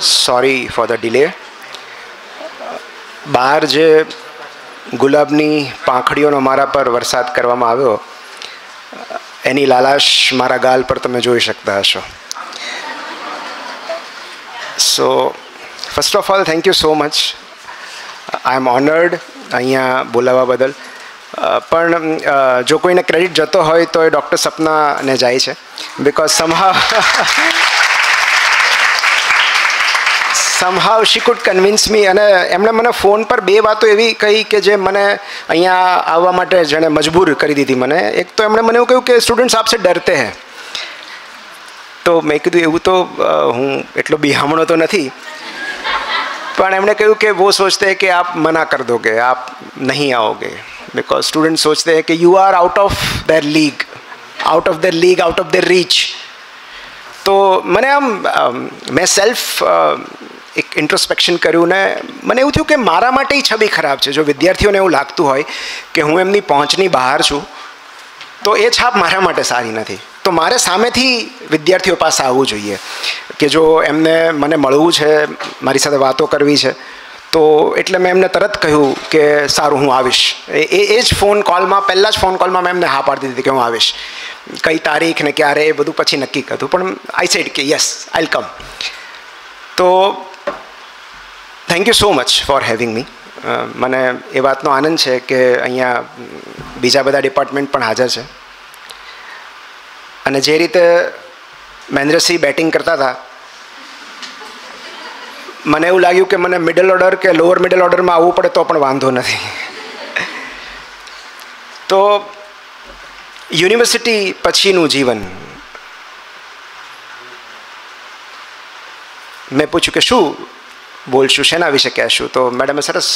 Sorry for the delay. બહાર જે ગુલાબની પાંખડીઓનો મારા પર વરસાદ કરવામાં આવ્યો એની લાલાશ મારા ગાલ પર તમે જોઈ શકતા હશો. So first of all thank you so much. I am honoured અહીંયા બોલાવવા બદલ. પણ જો કોઈને ક્રેડિટ જતો હોય તો એ ડૉક્ટર સપનાને જાય છે. Because somehow she could convince me. અને એમણે મને ફોન પર બે વાતો એવી કહી કે જે મને અહીંયા આવવા માટે જેણે મજબૂર કરી દીધી મને. એક તો એમણે મને એવું કહ્યું કે સ્ટુડન્ટ્સ આપસે ડરતે હૈ. તો મેં કીધું એવું તો હું એટલો બિહામણો તો નથી. પણ એમણે કહ્યું કે वो सोचते हैं कि आप मना कर दोगे, आप नहीं आओगे, बिकॉज स्टूडेंट सोचते हैं कि you are out of their league, out of their reach. તો મને આમ મેં સેલ્ફ એક ઇન્ટ્રોસ્પેક્શન કર્યું ને મને એવું થયું કે મારા માટે છબી ખરાબ છે. જો વિદ્યાર્થીઓને એવું લાગતું હોય કે હું એમની પહોંચની બહાર છું તો એ છાપ મારા માટે સારી નથી. તો મારે સામેથી વિદ્યાર્થીઓ પાસે આવવું જોઈએ કે જો એમને મને મળવું છે, મારી સાથે વાતો કરવી છે, તો એટલે મેં એમને તરત કહ્યું કે સારું હું આવીશ. એ જ ફોન કોલમાં, પહેલાં જ ફોન કોલમાં મેં એમને હા પાડી દીધી કે હું આવીશ. કઈ તારીખ ને ક્યારે એ બધું પછી નક્કી કર્યું, પણ આઈ સેડ કે યસ આઈ વિલ કમ. તો thank you so much for having મી. મને એ વાતનો આનંદ છે કે અહીંયા બીજા બધા ડિપાર્ટમેન્ટ પણ હાજર છે. અને જે રીતે મહેન્દ્રસિંહ બેટિંગ કરતા હતા મને એવું લાગ્યું કે મને મિડલ ઓર્ડર કે લોઅર મિડલ ઓર્ડરમાં આવવું પડે તો પણ વાંધો નથી. તો યુનિવર્સિટી પછીનું જીવન, મેં પૂછ્યું કે શું બોલશું, શેના વિશે કહેશું? તો મેડમે સરસ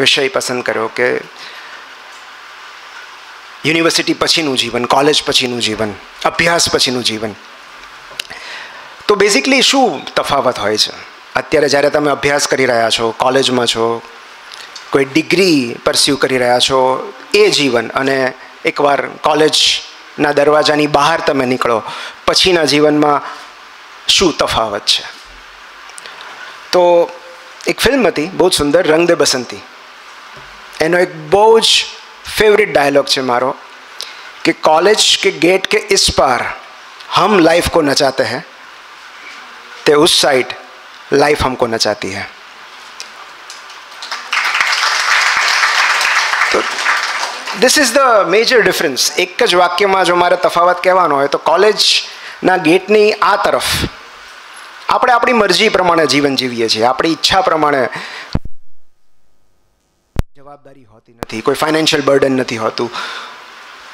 વિષય પસંદ કર્યો કે યુનિવર્સિટી પછીનું જીવન, કોલેજ પછીનું જીવન, અભ્યાસ પછીનું જીવન. તો બેઝિકલી શું તફાવત હોય છે? અત્યારે જ્યારે તમે અભ્યાસ કરી રહ્યા છો, કોલેજમાં છો, કોઈ ડિગ્રી પરસ્યુ કરી રહ્યા છો, એ જીવન અને એકવાર કોલેજના દરવાજાની બહાર તમે નીકળો પછીના જીવનમાં શું તફાવત છે? તો એક ફિલ્મ હતી બહુ જ સુંદર, રંગ દે બસંતી. એનો એક બહુ જ फेवरेट डायलॉग है मारो कि कॉलेज के गेट के इस पार हम लाइफ को नचाते हैं, ते उस साइड लाइफ हमको नचाती है. तो this is the major difference. एक ज वाक्य में जो मारे तफावत कहेवानो होय तो कॉलेजना गेटनी आ तरफ આપણે આપણી મરજી પ્રમાણે જીવન જીવીએ છીએ, આપણી ઈચ્છા પ્રમાણે. જવાબદારી હોતી નથી, કોઈ ફાઇનાન્શિયલ બર્ડન નથી હોતું,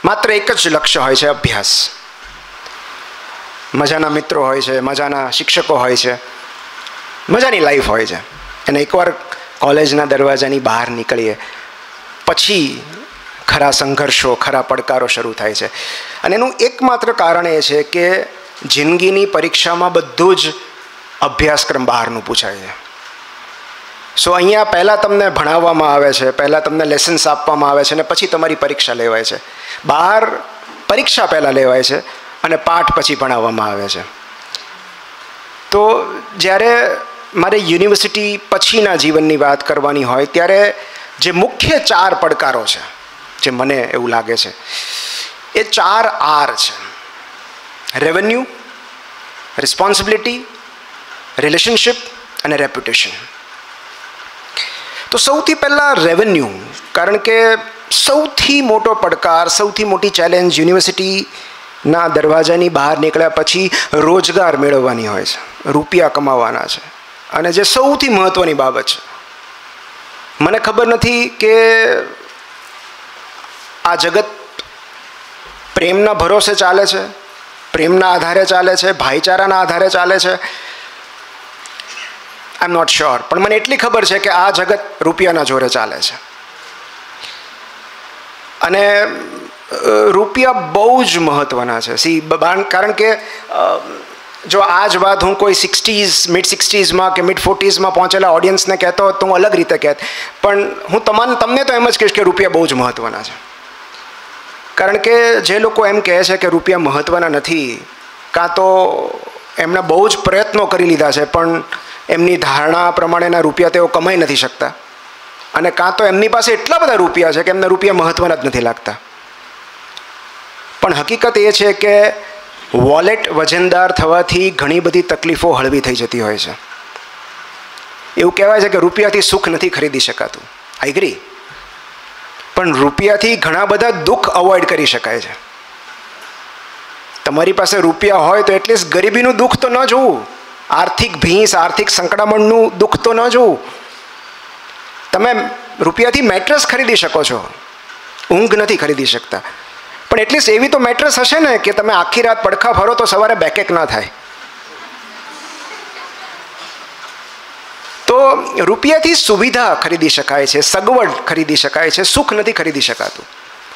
માત્ર એક જ લક્ષ્ય હોય છે, અભ્યાસ. મજાના મિત્રો હોય છે, મજાના શિક્ષકો હોય છે, મજાની લાઈફ હોય છે. અને એકવાર કોલેજના દરવાજાની બહાર નીકળીએ પછી ખરા સંઘર્ષો, ખરા પડકારો શરૂ થાય છે. અને એનું એકમાત્ર કારણ એ છે કે જિંદગીની પરીક્ષામાં બધું જ અભ્યાસક્રમ બહારનું પૂછાય છે. સો અહીંયા પહેલાં તમને ભણાવવામાં આવે છે, પહેલાં તમને લેસન્સ આપવામાં આવે છે અને પછી તમારી પરીક્ષા લેવાય છે. બહાર પરીક્ષા પહેલાં લેવાય છે અને પાઠ પછી ભણાવવામાં આવે છે. તો જ્યારે મારે યુનિવર્સિટી પછીના જીવનની વાત કરવાની હોય ત્યારે જે મુખ્ય 4 પડકારો છે, જે મને એવું લાગે છે, એ 4 R છે: રેવન્યુ, રિસ્પોન્સિબિલિટી, રિલેશનશિપ અને રેપ્યુટેશન. તો સૌથી પહેલાં રેવન્યુ, કારણ કે સૌથી મોટો પડકાર, સૌથી મોટી ચેલેન્જ યુનિવર્સિટીના દરવાજાની બહાર નીકળ્યા પછી રોજગાર મેળવવાની હોય છે, રૂપિયા કમાવાના છે. અને જે સૌથી મહત્ત્વની બાબત છે, મને ખબર નથી કે આ જગત પ્રેમના ભરોસે ચાલે છે, પ્રેમના આધારે ચાલે છે, ભાઈચારાના આધારે ચાલે છે. આઈ એમ નોટ શ્યોર, પણ મને એટલી ખબર છે કે આ જગત રૂપિયાના જોરે ચાલે છે. અને રૂપિયા બહુ જ મહત્ત્વના છે. કારણ કે જો આ જ વાત હું કોઈ 60s, મિડ 60sમાં કે મિડ 40sમાં પહોંચેલા ઓડિયન્સને કહેતો હોત તો હું અલગ રીતે કહેત. પણ હું તમને તો એમ જ કહીશ કે રૂપિયા બહુ જ મહત્ત્વના છે. કારણ કે જે લોકો એમ કહે છે કે રૂપિયા મહત્ત્વના નથી, કાં તો એમણે બહુ જ પ્રયત્નો કરી લીધા છે, પણ એમની ધારણા પ્રમાણેના રૂપિયા તેઓ કમાઈ નથી શકતા, અને કાં તો એમની પાસે એટલા બધા રૂપિયા છે કે એમને રૂપિયા મહત્ત્વના જ નથી લાગતા. પણ હકીકત એ છે કે વોલેટ વજનદાર થવાથી ઘણી બધી તકલીફો હળવી થઈ જતી હોય છે. એવું કહેવાય છે કે રૂપિયાથી સુખ નથી ખરીદી શકાતું. I agree. પણ રૂપિયાથી ઘણા બધા દુઃખ અવોઇડ કરી શકાય છે. તમારી પાસે રૂપિયા હોય તો એટલીસ્ટ ગરીબીનું દુઃખ તો ન જોવું, આર્થિક ભીંસ, આર્થિક સંકળામણનું દુઃખ તો ન જોવું. તમે રૂપિયાથી મેટ્રેસ ખરીદી શકો છો, ઊંઘ નથી ખરીદી શકતા, પણ એટલીસ્ટ એવી તો મેટ્રેસ હશે ને કે તમે આખી રાત પડખા ફરો તો સવારે બેકેક ના થાય. તો રૂપિયાથી સુવિધા ખરીદી શકાય છે, સગવડ ખરીદી શકાય છે, સુખ નથી ખરીદી શકાતું.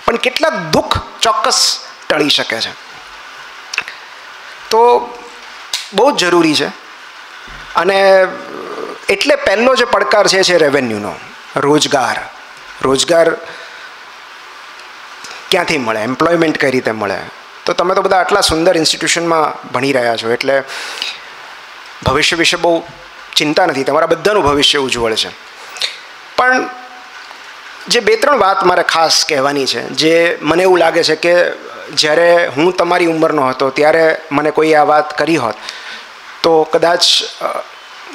પણ કેટલાક દુઃખ ચોક્કસ ટળી શકે છે. તો બહુ જ જરૂરી છે. અને એટલે પહેલો જે પડકાર છે રેવન્યુનો, રોજગાર. રોજગાર ક્યાંથી મળે, એમ્પ્લોયમેન્ટ કઈ રીતે મળે? તો તમે તો બધા આટલા સુંદર ઇન્સ્ટિટ્યુશનમાં ભણી રહ્યા છો એટલે ભવિષ્ય વિશે બહુ ચિંતા નથી, તમારા બધાનું ભવિષ્ય ઉજ્જવળ છે. પણ જે 2-3 વાત મારે ખાસ કહેવાની છે, જે મને એવું લાગે છે કે જ્યારે હું તમારી ઉંમરનો હતો ત્યારે મને કોઈ આ વાત કરી હોત તો કદાચ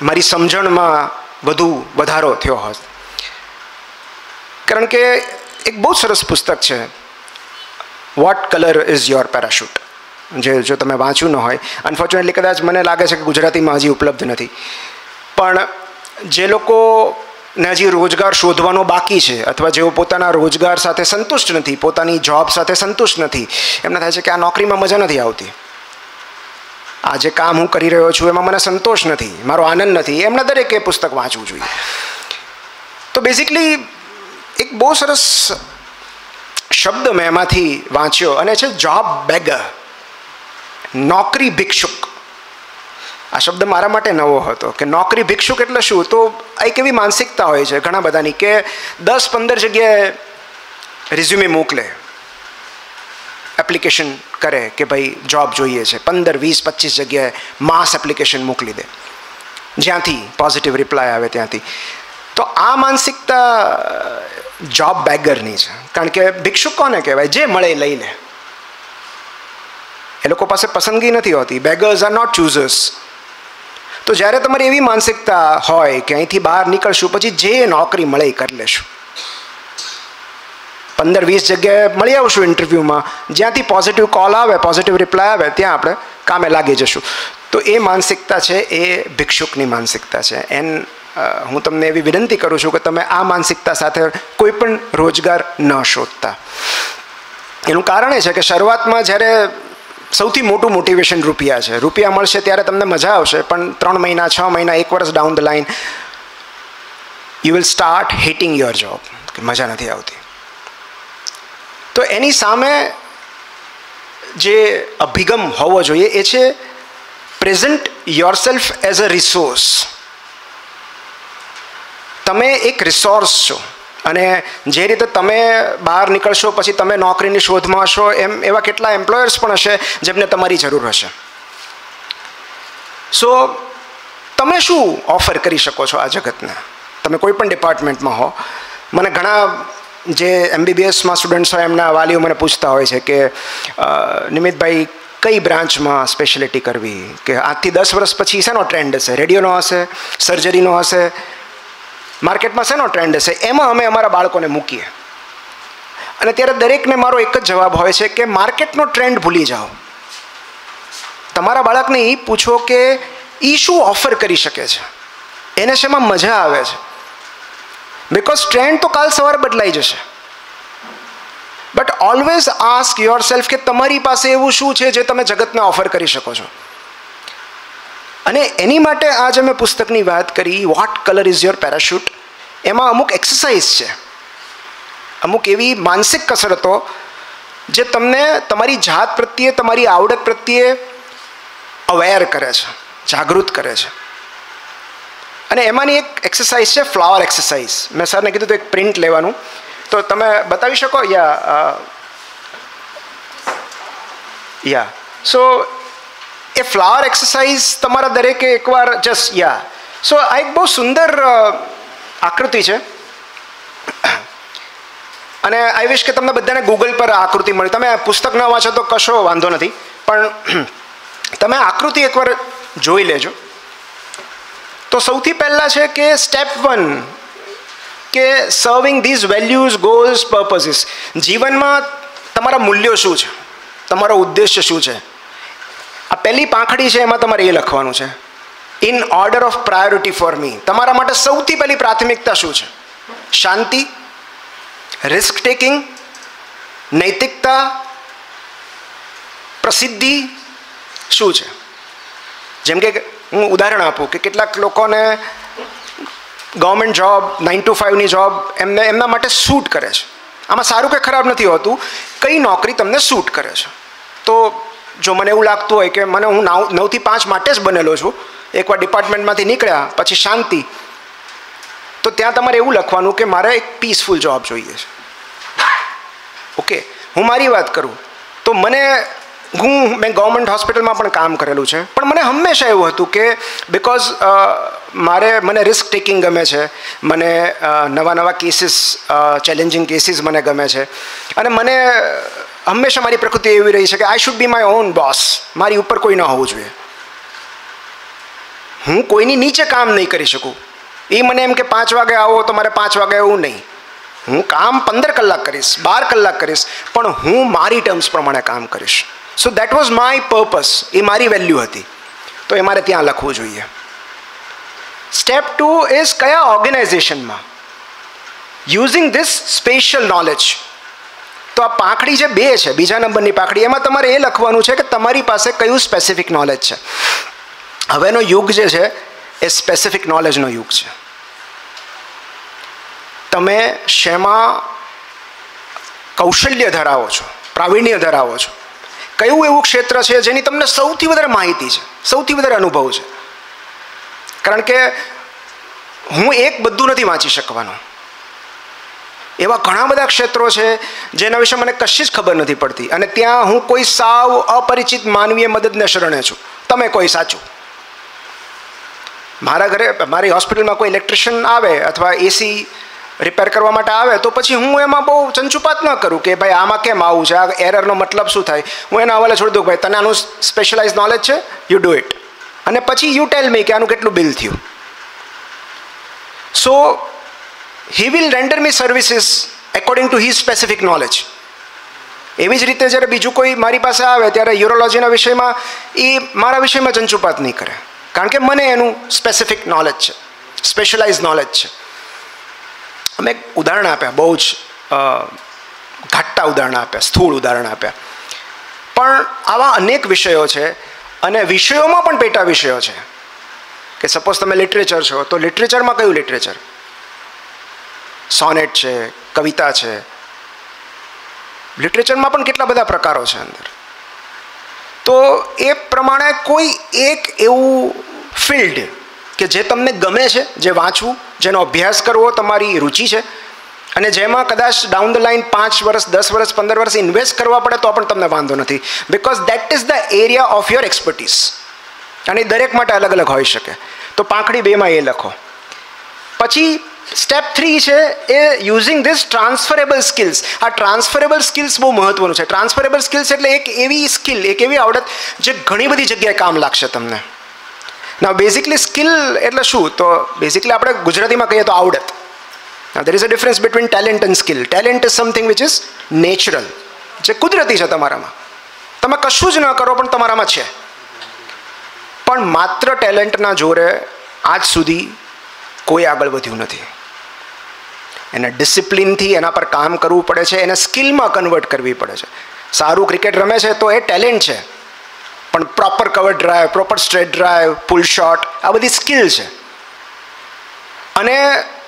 મારી સમજણમાં વધુ વધારો થયો હોત. કારણ કે એક બહુ સરસ પુસ્તક છે, what colour is your parachute, જે જો તમે વાંચ્યું ન હોય, અનફોર્ચ્યુનેટલી કદાચ મને લાગે છે કે ગુજરાતીમાં હજી ઉપલબ્ધ નથી. પણ જે લોકોને હજી રોજગાર શોધવાનો બાકી છે, અથવા જેઓ પોતાના રોજગાર સાથે સંતુષ્ટ નથી, પોતાની જોબ સાથે સંતુષ્ટ નથી, એમને થાય છે કે આ નોકરીમાં મજા નથી આવતી, આ જે કામ હું કરી રહ્યો છું એમાં મને સંતોષ નથી, મારો આનંદ નથી, એમને દરેકે પુસ્તક વાંચવું જોઈએ. તો બેઝિકલી એક બહુ સરસ શબ્દ મેં એમાંથી વાંચ્યો અને છે જોબ બેગર, નોકરી ભિક્ષુક. આ શબ્દ મારા માટે નવો હતો કે નોકરી ભિક્ષુક એટલે શું? તો એક એવી માનસિકતા હોય છે ઘણા બધાની કે 10-15 જગ્યાએ રિઝ્યુમે મોકલે, એપ્લિકેશન કરે કે ભાઈ જોબ જોઈએ છે, 15-20-25 જગ્યાએ માસ એપ્લિકેશન મોકલી દે, જ્યાંથી પોઝિટિવ રિપ્લાય આવે ત્યાંથી. તો આ માનસિકતા જોબ બેગરની છે. કારણ કે ભિક્ષુક કોને કહેવાય? જે મળે લઈ લે. એ લોકો પાસે પસંદગી નથી હોતી. બેગર્સ આર નોટ ચૂઝર્સ. તો જ્યારે તમારી એવી માનસિકતા હોય કે અહીંથી બહાર નીકળશું પછી જે નોકરી મળે એ કરી લેશું, 15-20 જગ્યાએ મળી આવશું ઇન્ટરવ્યૂમાં, જ્યાંથી પોઝિટિવ કોલ આવે, પોઝિટિવ રિપ્લાય આવે, ત્યાં આપણે કામે લાગી જશું. તો એ માનસિકતા છે એ ભિક્ષુકની માનસિકતા છે. હું તમને એવી વિનંતી કરું છું કે તમે આ માનસિકતા સાથે કોઈ પણ રોજગાર ન શોધતા. એનું કારણ એ છે કે શરૂઆતમાં જ્યારે સૌથી મોટું મોટિવેશન રૂપિયા છે, રૂપિયા મળશે ત્યારે તમને મજા આવશે, પણ 3 મહિના, 6 મહિના, 1 વર્ષ down the line you will start hating your job, કે મજા નથી આવતી. તો એની સામે જે અભિગમ હોવો જોઈએ એ છે present yourself as a resource. તમે એક રિસોર્સ છો, અને જે રીતે તમે બહાર નીકળશો પછી તમે નોકરીની શોધમાં હશો, એમ એવા કેટલા એમ્પ્લોયર્સ પણ હશે જેમને તમારી જરૂર હશે. સો તમે શું ઓફર કરી શકો છો આ જગતને? તમે કોઈ પણ ડિપાર્ટમેન્ટમાં હો. મને ઘણા જે MBBSમાં સ્ટુડન્ટ્સ હોય એમના વાલીઓ મને પૂછતા હોય છે કે નિમિતભાઈ કઈ બ્રાન્ચમાં સ્પેશિયાલિટી કરવી, કે આજથી 10 વર્ષ પછી શેનો ટ્રેન્ડ હશે? રેડિયોનો હશે, સર્જરીનો હશે, માર્કેટમાં શેનો ટ્રેન્ડ હશે? એમાં અમે અમારા બાળકોને મૂકીએ. અને ત્યારે દરેકને મારો એક જ જવાબ હોય છે કે માર્કેટનો ટ્રેન્ડ ભૂલી જાઓ. તમારા બાળકને એ પૂછો કે એ શું ઓફર કરી શકે છે, એને શેમાં મજા આવે છે. બિકોઝ ટ્રેન્ડ તો કાલ સવારે બદલાઈ જશે. But always ask your self કે તમારી પાસે એવું શું છે જે તમે જગતને ઓફર કરી શકો છો. અને એની માટે આજે મેં પુસ્તકની વાત કરી, what colour is your parachute. એમાં અમુક એક્સરસાઇઝ છે, અમુક એવી માનસિક કસરતો જે તમને તમારી જાત પ્રત્યે, તમારી આવડત પ્રત્યે અવેર કરે છે, જાગૃત કરે છે. અને એમાંની એક એક્સરસાઇઝ છે ફ્લાવર એક્સરસાઇઝ. મેં સરને કીધું તો એક પ્રિન્ટ લેવાનું, તો તમે બતાવી શકો? યા સો એ ફ્લાવર એક્સરસાઇઝ તમારા દરેકે એકવાર જસ્ટ સો આ એક બહુ સુંદર આકૃતિ છે અને આઈ વિશ કે તમને બધાને ગૂગલ પર આકૃતિ મળી. તમે પુસ્તક ન વાંચો તો કશો વાંધો નથી, પણ તમે આકૃતિ એકવાર જોઈ લેજો. તો સૌથી પહેલાં છે કે સ્ટેપ 1 કે સર્વિંગ ધીઝ વેલ્યુઝ, ગોલ્સ, પર્પઝીસ. જીવનમાં તમારા મૂલ્યો શું છે, તમારો ઉદ્દેશ્ય શું છે. આ પહેલી પાંખડી છે એમાં તમારે એ લખવાનું છે, in order of priority for me. તમારા માટે સૌથી પહેલી પ્રાથમિકતા શું છે? શાંતિ, રિસ્ક ટેકિંગ, નૈતિકતા, પ્રસિદ્ધિ, શું છે? જેમ કે હું ઉદાહરણ આપું કે કેટલાક લોકોને ગવર્મેન્ટ જોબ, 9 to 5ની જોબ એમના માટે સૂટ કરે છે. આમાં સારું કે ખરાબ નથી હોતું, કઈ નોકરી તમને સૂટ કરે છે. તો જો મને એવું લાગતું હોય કે મને હું 9 થી 5 માટે જ બનેલો છું, એકવાર ડિપાર્ટમેન્ટમાંથી નીકળ્યા પછી શાંતિ, તો ત્યાં તમારે એવું લખવાનું કે મારે એક પીસફુલ જોબ જોઈએ છે. ઓકે, હું મારી વાત કરું તો મેં ગવર્મેન્ટ હોસ્પિટલમાં પણ કામ કરેલું છે, પણ મને હંમેશા એવું હતું કે બિકોઝ મને રિસ્ક ટેકિંગ ગમે છે, મને નવા કેસીસ, ચેલેન્જિંગ કેસીસ મને ગમે છે, અને મને હંમેશા મારી પ્રકૃતિ એવી રહી છે કે I should be my own boss. મારી ઉપર કોઈ ન હોવું જોઈએ, હું કોઈની નીચે કામ નહીં કરી શકું. એ મને એમ કે 5 વાગે આવો તો મારે 5 વાગે એવું નહીં. હું કામ 15 કલાક કરીશ, 12 કલાક કરીશ, પણ હું મારી ટર્મ્સ પ્રમાણે કામ કરીશ. So that was my purpose, એ મારી વેલ્યુ હતી, તો એ મારે ત્યાં લખવું જોઈએ. સ્ટેપ 2 ઇઝ કયા ઓર્ગેનાઇઝેશનમાં યુઝિંગ ધીસ સ્પેશિયલ નોલેજ. તો આ પાંખડી જે 2 છે, બીજા નંબરની પાંખડી, એમાં તમારે એ લખવાનું છે કે તમારી પાસે કયું સ્પેસિફિક નોલેજ છે. હવેનો યુગ જે છે એ સ્પેસિફિક નોલેજનો યુગ છે. તમે શેમાં કૌશલ્ય ધરાવો છો, પ્રાવીણ્ય ધરાવો છો, કયું એવું ક્ષેત્ર છે જેની તમને સૌથી વધારે માહિતી છે, સૌથી વધારે અનુભવ છે. કારણ કે હું બધું નથી વાંચી શકવાનો. એવા ઘણા બધા ક્ષેત્રો છે જેના વિશે મને કશી જ ખબર નથી પડતી, અને ત્યાં હું કોઈ સાવ અપરિચિત માનવીય મદદને શરણે છું. તમે કોઈ સાચું, મારા ઘરે, મારી હોસ્પિટલમાં કોઈ ઇલેક્ટ્રિશિયન આવે અથવા એસી રિપેર કરવા માટે આવે તો પછી હું એમાં બહુ ચંચુપાત ન કરું કે ભાઈ આમાં કેમ આવું છે, આ એરરનો મતલબ શું થાય. હું એના હવાલે છોડી દઉં, ભાઈ તને આનું સ્પેશિયલાઇઝ નોલેજ છે, યુ ડુ ઇટ, અને પછી યુ ટેલ મી કે આનું કેટલું બિલ થયું. So he will render me services according to his specific knowledge. એવી જ રીતે જ્યારે બીજું કોઈ મારી પાસે આવે ત્યારે યુરોલોજીના વિષયમાં એ મારા વિષયમાં ચંચુપાત નહીં કરે, કારણ કે મને એનું સ્પેસિફિક નોલેજ છે, સ્પેશિયલાઇઝ નોલેજ છે. અમે એક ઉદાહરણ આપ્યા, બહુ જ ઘાટા ઉદાહરણ આપ્યા, સ્થૂળ ઉદાહરણ આપ્યા, પણ આવા અનેક વિષયો છે, અને વિષયોમાં પણ પેટા વિષયો છે. કે સપોઝ તમે લિટરેચર છો તો લિટરેચરમાં કયું લિટરેચર? સોનેટ છે, કવિતા છે. લિટરેચરમાં પણ કેટલા બધા પ્રકારો છે અંદર. તો એ પ્રમાણે કોઈ એક એવું ફિલ્ડ કે જે તમને ગમે છે, જે વાંચવું, જેનો અભ્યાસ કરવો તમારી રુચિ છે, અને જેમાં કદાચ ડાઉન ધ લાઇન 5 વર્ષ, 10 વર્ષ, 15 વર્ષ ઇન્વેસ્ટ કરવા પડે તો પણ તમને વાંધો નથી, because that is the area of your expertise. અને દરેક માટે અલગ અલગ હોઈ શકે. તો પાંખડી 2માં એ લખો. પછી સ્ટેપ 3 છે એ યુઝિંગ ધીસ ટ્રાન્સફરેબલ સ્કિલ્સ. આ ટ્રાન્સફરેબલ સ્કિલ્સ બહુ મહત્વનું છે. ટ્રાન્સફરેબલ સ્કિલ્સ એટલે એક એવી સ્કિલ, એક એવી આવડત જે ઘણી બધી જગ્યાએ કામ લાગશે તમને. ના બેઝિકલી સ્કિલ એટલે શું? તો બેઝિકલી આપણે ગુજરાતીમાં કહીએ તો આવડત. there is a difference between talent and skill. Talent is something which is natural, જે કુદરતી છે તમારામાં. તમે કશું જ ન કરો પણ તમારામાં છે. પણ માત્ર ટેલેન્ટના જોરે આજ સુધી કોઈ આગળ વધ્યું નથી. એને ડિસિપ્લિનથી એના પર કામ કરવું પડે છે, એને સ્કિલમાં કન્વર્ટ કરવી પડે છે. સારું ક્રિકેટ રમે છે તો એ ટેલેન્ટ છે, પણ proper cover drive, proper straight drive, pull shot, આ બધી સ્કિલ છે. અને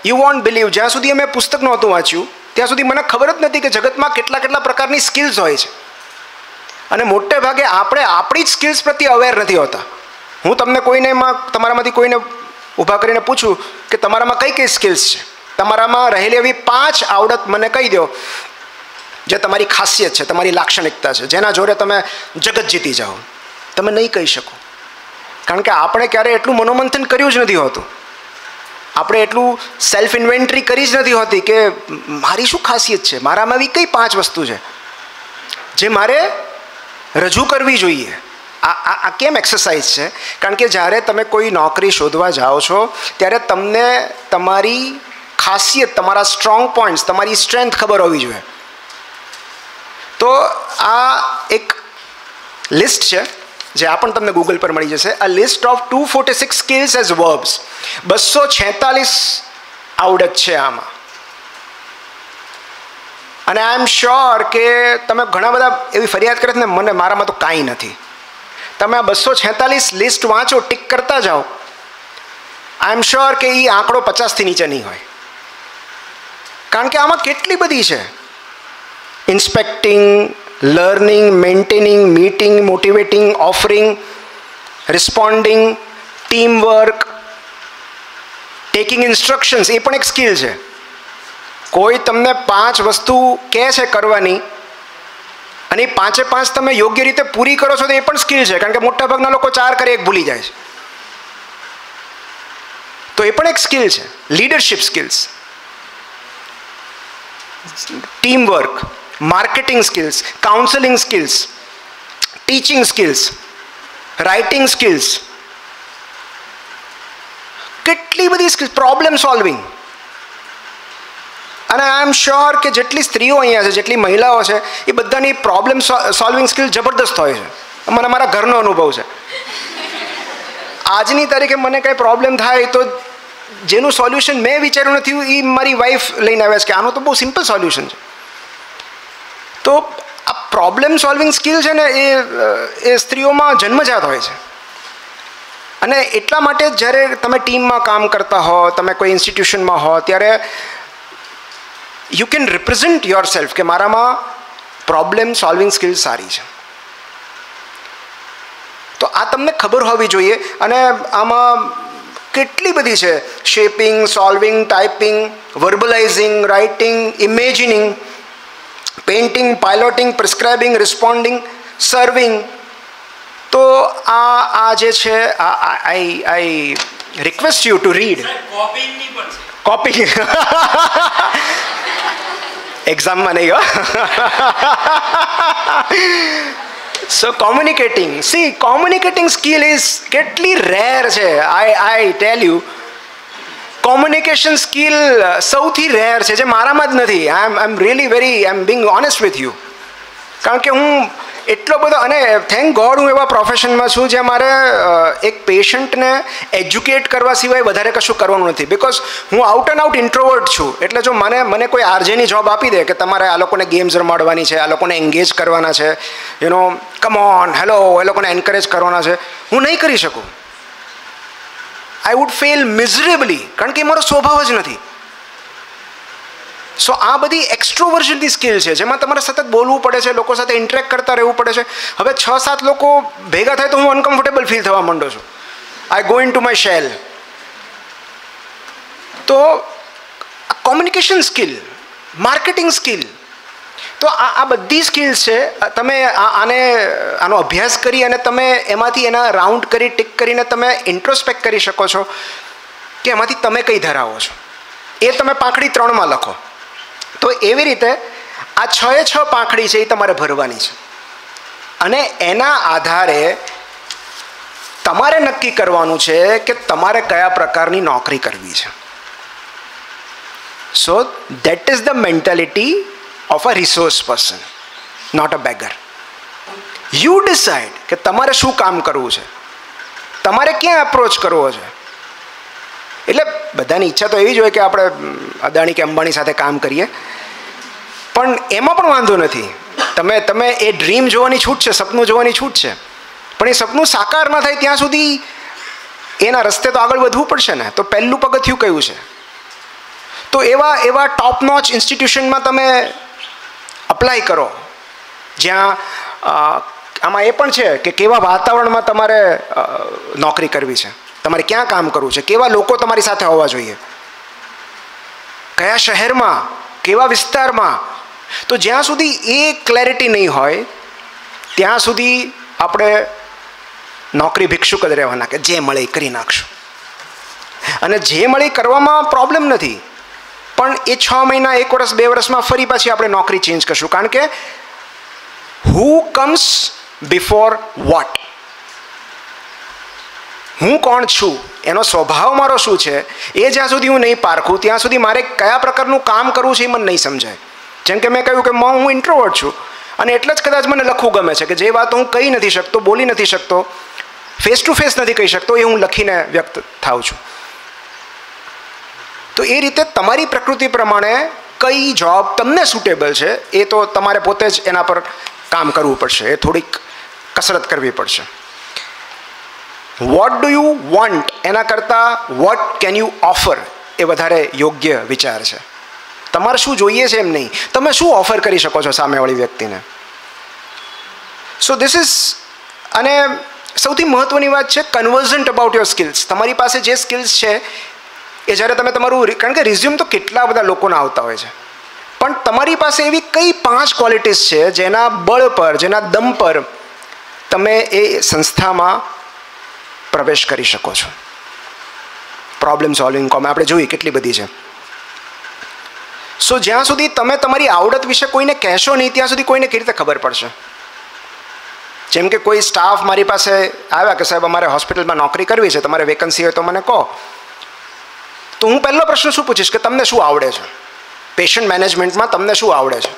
યુ વોન્ટ બિલીવ, જ્યાં સુધી અમે પુસ્તક નહોતું વાંચ્યું ત્યાં સુધી મને ખબર જ નથી કે જગતમાં કેટલા પ્રકારની સ્કિલ્સ હોય છે. અને મોટે ભાગે આપણે આપણી જ સ્કિલ્સ પ્રત્યે અવેર નથી હોતા. હું તમને તમારામાંથી કોઈને ઊભા કરીને પૂછું કે તમારામાં કઈ કઈ સ્કિલ્સ છે, તમારામાં રહેલી એવી 5 આવડત મને કહી દો જે તમારી ખાસિયત છે, તમારી લાક્ષણિકતા છે, જેના જોડે તમે જગત જીતી જાઓ. તમે નહીં કહી શકો, કારણ કે આપણે ક્યારે એટલું મનોમંથન કર્યું જ નથી હોતું, આપણે એટલું સેલ્ફ ઇન્વેન્ટરી કરી જ નથી હોતી કે મારી શું ખાસિયત છે, મારામાં એવી કઈ 5 વસ્તુ છે જે મારે રજૂ કરવી જોઈએ. આ કેમ એક્સરસાઇઝ છે? કારણ કે જ્યારે તમે કોઈ નોકરી શોધવા જાઓ છો ત્યારે તમને તમારી ખાસિયત, તમારા સ્ટ્રોંગ પોઈન્ટ્સ, તમારી સ્ટ્રેન્થ ખબર હોવી જોઈએ. તો આ એક લિસ્ટ છે જે આ પણ તમને ગૂગલ પર મળી જશે. A list of 246 skills as verbs. 246 આવડત છે આમાં. અને આઈ એમ શ્યોર કે તમે ઘણા બધા એવી ફરિયાદ કરે ને મને મારામાં તો કાંઈ નથી. તમે આ 246 લિસ્ટ વાંચો, ટિક કરતા જાઓ, આઈ એમ શ્યોર કે એ આંકડો 50થી નીચે નહીં હોય. કારણ કે આમાં કેટલી બધી છે: inspecting, learning, maintaining, meeting, motivating, offering, responding, team work, taking instructions, એ પણ એક સ્કિલ છે. કોઈ તમને 5 વસ્તુ કહે છે કરવાની અને એ 5 તમે યોગ્ય રીતે પૂરી કરો છો તો એ પણ સ્કિલ છે. કારણ કે મોટાભાગના લોકો 4 કરે 1 ભૂલી જાય છે. તો એ પણ એક સ્કિલ છે. Leadership skills, team work, marketing skills, counselling skills, teaching skills, writing skills, કેટલી બધી સ્કિલ્સ, પ્રોબ્લેમ સોલ્વિંગ. અને આઈ એમ શ્યોર કે જેટલી સ્ત્રીઓ અહીંયા છે, જેટલી મહિલાઓ છે, એ બધાની પ્રોબ્લેમ સોલ્વિંગ સ્કિલ જબરદસ્ત હોય છે. મને મારા ઘરનો અનુભવ છે. આજની તારીખે મને કંઈ પ્રોબ્લેમ થાય તો જેનું સોલ્યુશન મેં વિચાર્યું નથી એ મારી વાઈફ લઈને આવે છે કે આનું તો બહુ સિમ્પલ સોલ્યુશન છે. તો આ પ્રોબ્લેમ સોલ્વિંગ સ્કિલ છે ને એ સ્ત્રીઓમાં જન્મજાત હોય છે. અને એટલા માટે જ્યારે તમે ટીમમાં કામ કરતા હો, તમે કોઈ ઇન્સ્ટિટ્યુશનમાં હો, ત્યારે you can represent your self કે મારામાં પ્રોબ્લેમ સોલ્વિંગ સ્કિલ સારી છે. તો આ તમને ખબર હોવી જોઈએ. અને આમાં કેટલી બધી છે: shaping, solving, typing, verbalising, writing, imagining, painting, piloting, prescribing, responding, serving. તો આ જે છે I request you to read. Coping એક્ઝામમાં નહીં હો. So communicating, see communicating skill is કેટલી રેર છે. I tell you, communication skill સૌથી રેર છે જે મારામાં જ નથી. I am really very, I am being honest with you. કારણ કે હું એટલો બધો, અને થેન્ક ગોડ હું એવા પ્રોફેશનમાં છું જ્યાં મારે એક પેશન્ટને એજ્યુકેટ કરવા સિવાય વધારે કશું કરવાનું નથી. બિકોઝ હું આઉટ એન્ડ આઉટ ઇન્ટ્રોવર્ટ છું. એટલે જો મને કોઈ આરજેની જોબ આપી દે કે તમારે આ લોકોને ગેમ્સ રમાડવાની છે, આ લોકોને એન્ગેજ કરવાના છે, you know, come on, hello, એ લોકોને એન્કરેજ કરવાના છે, હું નહીં કરી શકું. આઈ વુડ ફેલ મિઝરેબલી, કારણ કે એ મારો સ્વભાવ જ નથી. સો આ બધી એક્સ્ટ્રોવર્ઝનની સ્કિલ છે જેમાં તમારે સતત બોલવું પડે છે, લોકો સાથે ઇન્ટરેક્ટ કરતા રહેવું પડે છે. હવે 6-7 લોકો ભેગા થાય તો હું અનકમ્ફર્ટેબલ ફીલ થવા માંડું છું. I go into my shell. તો કોમ્યુનિકેશન સ્કિલ, માર્કેટિંગ સ્કિલ, તો આ બધી સ્કિલ્સ છે. તમે આનો અભ્યાસ કરી અને તમે એમાંથી એના રાઉન્ડ કરી, ટિક કરીને તમે ઇન્ટ્રોસ્પેક્ટ કરી શકો છો કે એમાંથી તમે કઈ ધરાવો છો. એ તમે પાંખડી 3માં લખો. તો એવી રીતે આ 6 પાંખડી છે એ તમારે ભરવાની છે. અને એના આધારે તમારે નક્કી કરવાનું છે કે તમારે કયા પ્રકારની નોકરી કરવી છે. So that is the mentality of a resource person, not a beggar. You decide કે તમારે શું કામ કરવું છે, તમારે ક્યાં એપ્રોચ કરવો છે. એટલે બધાની ઈચ્છા તો એવી જ હોય કે આપણે અદાણી કે અંબાણી સાથે કામ કરીએ, પણ એમાં પણ વાંધો નથી. તમે એ ડ્રીમ જોવાની છૂટ છે, સપનું જોવાની છૂટ છે, પણ એ સપનું સાકાર ન થાય ત્યાં સુધી એના રસ્તે તો આગળ વધવું પડશે ને. તો પહેલું પગથિયું કયું છે? તો એવા ટોપ નોચ ઇન્સ્ટિટ્યુશનમાં તમે અપ્લાય કરો જ્યાં આમાં એ પણ છે કે કેવા વાતાવરણમાં તમારે નોકરી કરવી છે, તમારે ક્યાં કામ કરવું છે, કેવા લોકો તમારી સાથે હોવા જોઈએ, કયા શહેરમાં, કેવા વિસ્તારમાં. તો જ્યાં સુધી એ ક્લેરિટી નહીં હોય ત્યાં સુધી આપણે નોકરી ભિક્ષુક જ રહેવાના, કે જે મળે એ કરી નાખશું. અને જે મળે કરવામાં પ્રોબ્લેમ નથી, પણ એ 6 મહિના, 1 વર્ષ, 2 વર્ષમાં ફરી પાછી આપણે નોકરી ચેન્જ કરશું. કારણ કે હુ કમ્સ બિફોર વોટ, હું કોણ છું, એનો સ્વભાવ મારો શું છે, એ જ્યાં સુધી હું નહીં પારખું ત્યાં સુધી મારે કયા પ્રકારનું કામ કરવું છે એ મને નહીં સમજાય. જેમ કે મેં કહ્યું કે હું ઇન્ટ્રોવર્ટ છું, અને એટલે જ કદાચ મને લખવું ગમે છે, કે જે વાત હું કહી નથી શકતો, બોલી નથી શકતો, ફેસ ટુ ફેસ નથી કહી શકતો, એ હું લખીને વ્યક્ત થાઉં છું. તો એ રીતે તમારી પ્રકૃતિ પ્રમાણે કઈ જોબ તમને સુટેબલ છે એ તો તમારે પોતે જ એના પર કામ કરવું પડશે, એ થોડીક કસરત કરવી પડશે. વોટ ડુ યુ વોન્ટ એના કરતાં વોટ કેન યુ ઓફર એ વધારે યોગ્ય વિચાર છે. તમારે શું જોઈએ છે એમ નહીં, તમે શું ઓફર કરી શકો છો સામેવાળી વ્યક્તિને. સો ધીસ ઇઝ, અને સૌથી મહત્ત્વની વાત છે કન્વર્ઝન્ટ અબાઉટ યોર સ્કિલ્સ. તમારી પાસે જે સ્કિલ્સ છે એ જ્યારે તમે તમારું, કારણ કે રિઝ્યુમ તો કેટલા બધા લોકોના આવતા હોય છે, પણ તમારી પાસે એવી કઈ 5 ક્વોલિટીઝ છે જેના બળ પર, જેના દમ પર તમે એ સંસ્થામાં પ્રવેશ કરી શકો છો. પ્રોબ્લેમ સોલ્વિંગ કોમ આપણે જોઈએ કેટલી બધી છે. સો જ્યાં સુધી તમે તમારી આવડત વિશે કોઈને કહેશો નહીં ત્યાં સુધી કોઈને કેવી રીતે ખબર પડશે. જેમ કે કોઈ સ્ટાફ મારી પાસે આવ્યા કે સાહેબ અમારે હોસ્પિટલમાં નોકરી કરવી છે, તમારે વેકન્સી હોય તો મને કહો, તો હું પહેલો પ્રશ્ન શું પૂછીશ કે તમને શું આવડે છે, પેશન્ટ મેનેજમેન્ટમાં તમને શું આવડે છે.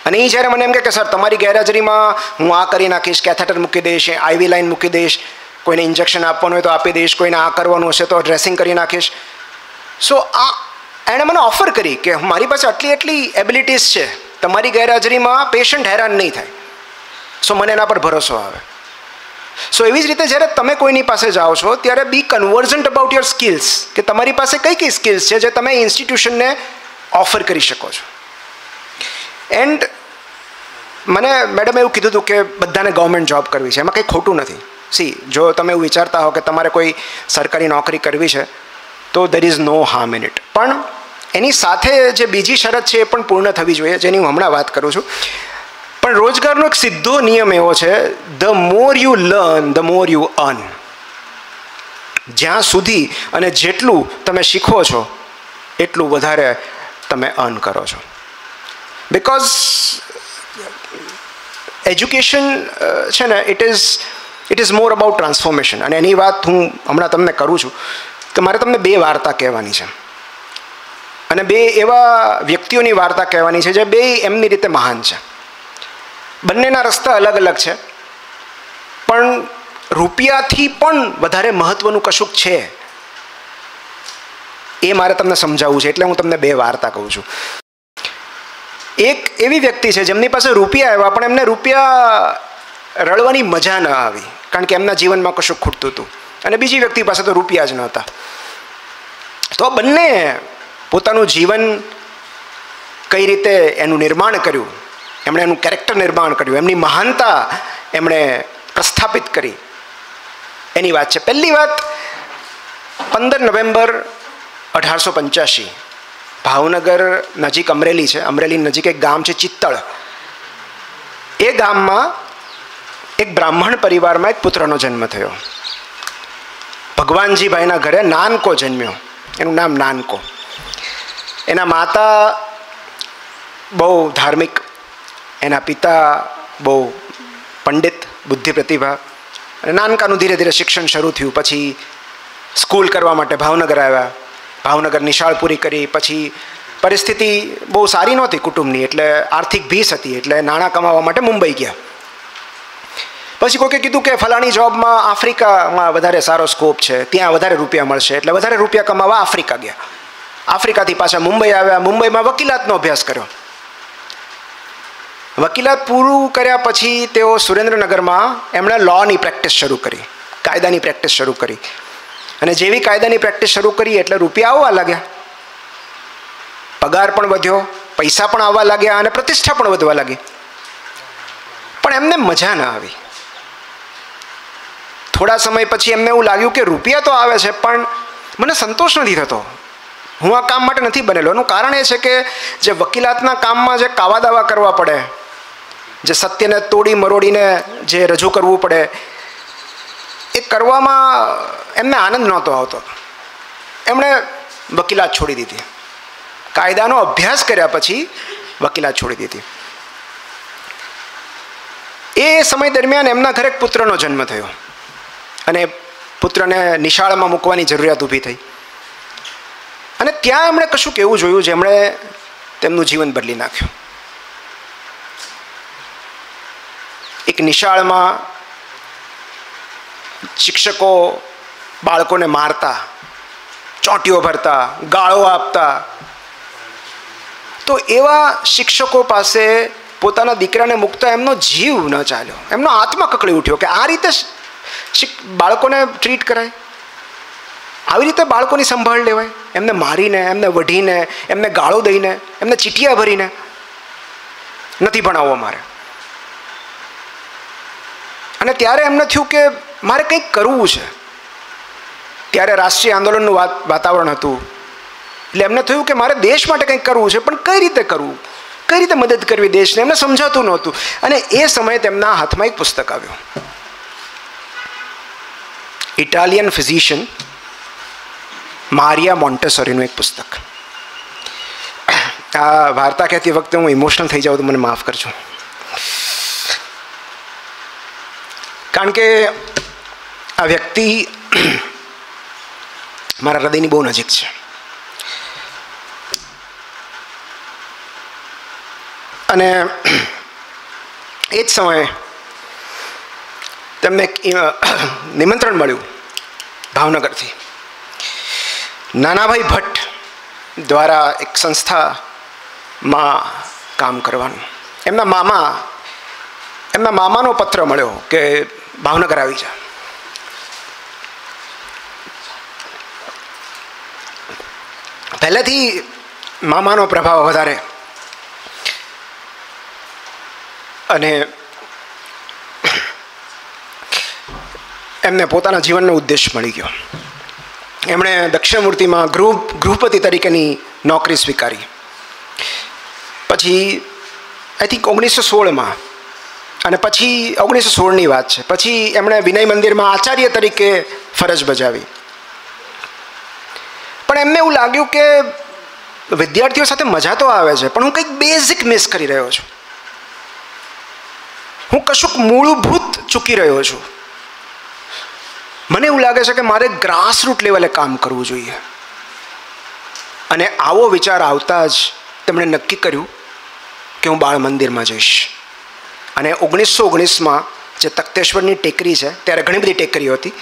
અને એ જ્યારે મને એમ કે સર તમારી ગેરહાજરીમાં હું આ કરી નાખીશ, કેથેટર મૂકી દઈશ, IV લાઈન મૂકી દઈશ, કોઈને ઇન્જેક્શન આપવાનું હોય તો આપી દઈશ, કોઈને આ કરવાનું હશે તો ડ્રેસિંગ કરી નાખીશ. સો એણે મને ઓફર કરી કે મારી પાસે આટલી એબિલિટીઝ છે, તમારી ગેરહાજરીમાં પેશન્ટ હેરાન નહીં થાય. સો મને એના પર ભરોસો આવે. સો એવી જ રીતે જ્યારે તમે કોઈની પાસે જાઓ છો ત્યારે બી કન્વર્ઝન્ટ અબાઉટ યોર સ્કિલ્સ, કે તમારી પાસે કઈ સ્કિલ્સ છે જે તમે ઇન્સ્ટિટ્યુશનને ઓફર કરી શકો છો. એન્ડ મને મેડમે એવું કીધું હતું કે બધાને ગવર્મેન્ટ જોબ કરવી છે, એમાં કંઈ ખોટું નથી. સી, જો તમે એવું વિચારતા હો કે તમારે કોઈ સરકારી નોકરી કરવી છે તો there is no harm in it, પણ એની સાથે જે બીજી શરત છે એ પણ પૂર્ણ થવી જોઈએ, જેની હું હમણાં વાત કરું છું. પણ રોજગારનો એક સીધો નિયમ એવો છે, the more you learn the more you earn. જ્યાં સુધી અને જેટલું તમે શીખો છો એટલું વધારે તમે અર્ન કરો છો. બિકોઝ એજ્યુકેશન છે ને, it is more about transformation. અને એની વાત હું હમણાં તમને કરું છું તો મારે તમને 2 વાર્તા કહેવાની છે, અને 2 એવા વ્યક્તિઓની વાર્તા કહેવાની છે જે 2 એમની રીતે મહાન છે. બંનેના રસ્તા અલગ અલગ છે, પણ રૂપિયાથી પણ વધારે મહત્ત્વનું કશુંક છે એ મારે તમને સમજાવવું છે, એટલે હું તમને 2 વાર્તા કહું છું. એક એવી વ્યક્તિ છે જેમની પાસે રૂપિયા આવ્યા, પણ એમને રૂપિયા રળવાની મજા ન આવી, કારણ કે એમના જીવનમાં કશું ખૂટતું હતું. અને બીજી વ્યક્તિ પાસે તો રૂપિયા જ નહોતા. તો આ બંને પોતાનું જીવન કઈ રીતે એનું નિર્માણ કર્યું, એમણે એનું કેરેક્ટર નિર્માણ કર્યું, એમની મહાનતા એમણે પ્રસ્થાપિત કરી, એની વાત છે. પહેલી વાત 15 નવેમ્બર 1885, ભાવનગર નજીક અમરેલી છે, અમરેલી નજીક એક ગામ છે ચિત્તળ. એ ગામમાં એક બ્રાહ્મણ પરિવારમાં એક પુત્રનો જન્મ થયો. ભગવાનજીભાઈના ઘરે નાનકો જન્મ્યો, એનું નામ નાનકો. એના માતા બહુ ધાર્મિક, એના પિતા બહુ પંડિત, બુદ્ધિ પ્રતિભા. અને નાનકાનું ધીરે ધીરે શિક્ષણ શરૂ થયું. પછી સ્કૂલ કરવા માટે ભાવનગર આવ્યા, ભાવનગર નિશાળ પૂરી કરી. પછી પરિસ્થિતિ બહુ સારી નહોતી કુટુંબની, એટલે આર્થિક ભીસ હતી, એટલે નાણાં કમાવા માટે મુંબઈ ગયા. પછી કોઈકે કીધું કે ફલાણી જોબમાં આફ્રિકામાં વધારે સારો સ્કોપ છે, ત્યાં વધારે રૂપિયા મળશે, એટલે વધારે રૂપિયા કમાવા આફ્રિકા ગયા. આફ્રિકાથી પાછા મુંબઈ આવ્યા, મુંબઈમાં વકીલાતનો અભ્યાસ કર્યો. વકીલાત પૂરું કર્યા પછી તેઓ સુરેન્દ્રનગરમાં એમણે લોની પ્રેક્ટિસ શરૂ કરી, કાયદાની પ્રેક્ટિસ શરૂ કરી. અને જેવી કાયદાની પ્રેક્ટિસ શરૂ કરી એટલે રૂપિયા આવવા લાગ્યા, પગાર પણ વધ્યો, પૈસા પણ આવવા લાગ્યા અને પ્રતિષ્ઠા પણ વધવા લાગી. પણ એમને મજા ન આવી. થોડા સમય પછી એમને એવું લાગ્યું કે રૂપિયા તો આવે છે પણ મને સંતોષ નથી થતો, હું આ કામ માટે નથી બનેલો. એનું કારણ એ છે કે જે વકીલાતના કામમાં જે કાવા દાવા કરવા પડે, જે સત્યને તોડી મરોડીને જે રજૂ કરવું પડે, એ કરવામાં એમને આનંદ નહોતો આવતો. એમણે વકીલાત છોડી દીધી. કાયદાનો અભ્યાસ કર્યા પછી વકીલાત છોડી દીધી. એ સમય દરમિયાન એમના ઘરે એક પુત્રનો જન્મ થયો અને પુત્રને નિશાળમાં મૂકવાની જરૂરિયાત ઊભી થઈ. અને ત્યાં એમણે કશુંક એવું જોયું જેમણે તેમનું જીવન બદલી નાખ્યું. એક નિશાળમાં શિક્ષકો બાળકોને મારતા, ચોંટીઓ ભરતા, ગાળો આપતા. તો એવા શિક્ષકો પાસે પોતાના દીકરાને મૂકતા એમનો જીવ ન ચાલ્યો, એમનો આત્મા કકળી ઉઠ્યો કે આ રીતે બાળકોને ટ્રીટ કરાય, આવી રીતે બાળકોની સંભાળ લેવાય, એમને મારીને, એમને વઢીને, એમને ગાળો દઈને, એમને ચીટિયા ભરીને. નથી ભણાવવો મારે. અને ત્યારે એમને થયું કે મારે કંઈક કરવું છે. ત્યારે રાષ્ટ્રીય આંદોલનનું વાતાવરણ હતું. એટલે એમને થયું કે મારે દેશ માટે કંઈક કરવું છે, પણ કઈ રીતે કરવું, કઈ રીતે મદદ કરવી દેશને, એમને સમજાતું નહોતું. અને એ સમયે તેમના હાથમાં એક પુસ્તક આવ્યું. ઇટાલિયન ફિઝિશિયન મારિયા મોન્ટેસોરીનું એક પુસ્તક. આ વાર્તા કહેતી વખતે હું ઇમોશનલ થઈ જાઉં તો મને માફ કરજો, કારણ કે આ વ્યક્તિ મારા હૃદયની બહુ નજીક છે. અને એ જ સમયે તેમને નિમંત્રણ મળ્યું ભાવનગરથી. નાનાભાઈ ભટ્ટ દ્વારા એક સંસ્થામાં કામ કરવાનું. એમના મામાનો પત્ર મળ્યો કે ભાવનગર આવી જા. પહેલેથી મામાનો પ્રભાવ વધારે. અને એમને પોતાના જીવનનો ઉદ્દેશ મળી ગયો. એમણે દક્ષિણમૂર્તિમાં ગૃહપતિ તરીકેની નોકરી સ્વીકારી. પછી આઈ થિંક 1916માં, અને પછી 1916ની વાત છે, પછી એમણે વિનય મંદિરમાં આચાર્ય તરીકે ફરજ બજાવી. પણ એમને એવું લાગ્યું કે વિદ્યાર્થીઓ સાથે મજા તો આવે છે, પણ હું કંઈક બેઝિક મિસ કરી રહ્યો છું. હું કશુંક મૂળભૂત ચૂકી રહ્યો છું. મને એવું લાગે છે કે મારે ગ્રાસરૂટ લેવલે કામ કરવું જોઈએ. અને આવો વિચાર આવતા જ તેમણે નક્કી કર્યું કે હું બાળ મંદિરમાં જઈશ. અને 1919માં જે તખ્તેશ્વરની ટેકરી છે, ત્યારે ઘણી બધી ટેકરીઓ હતી,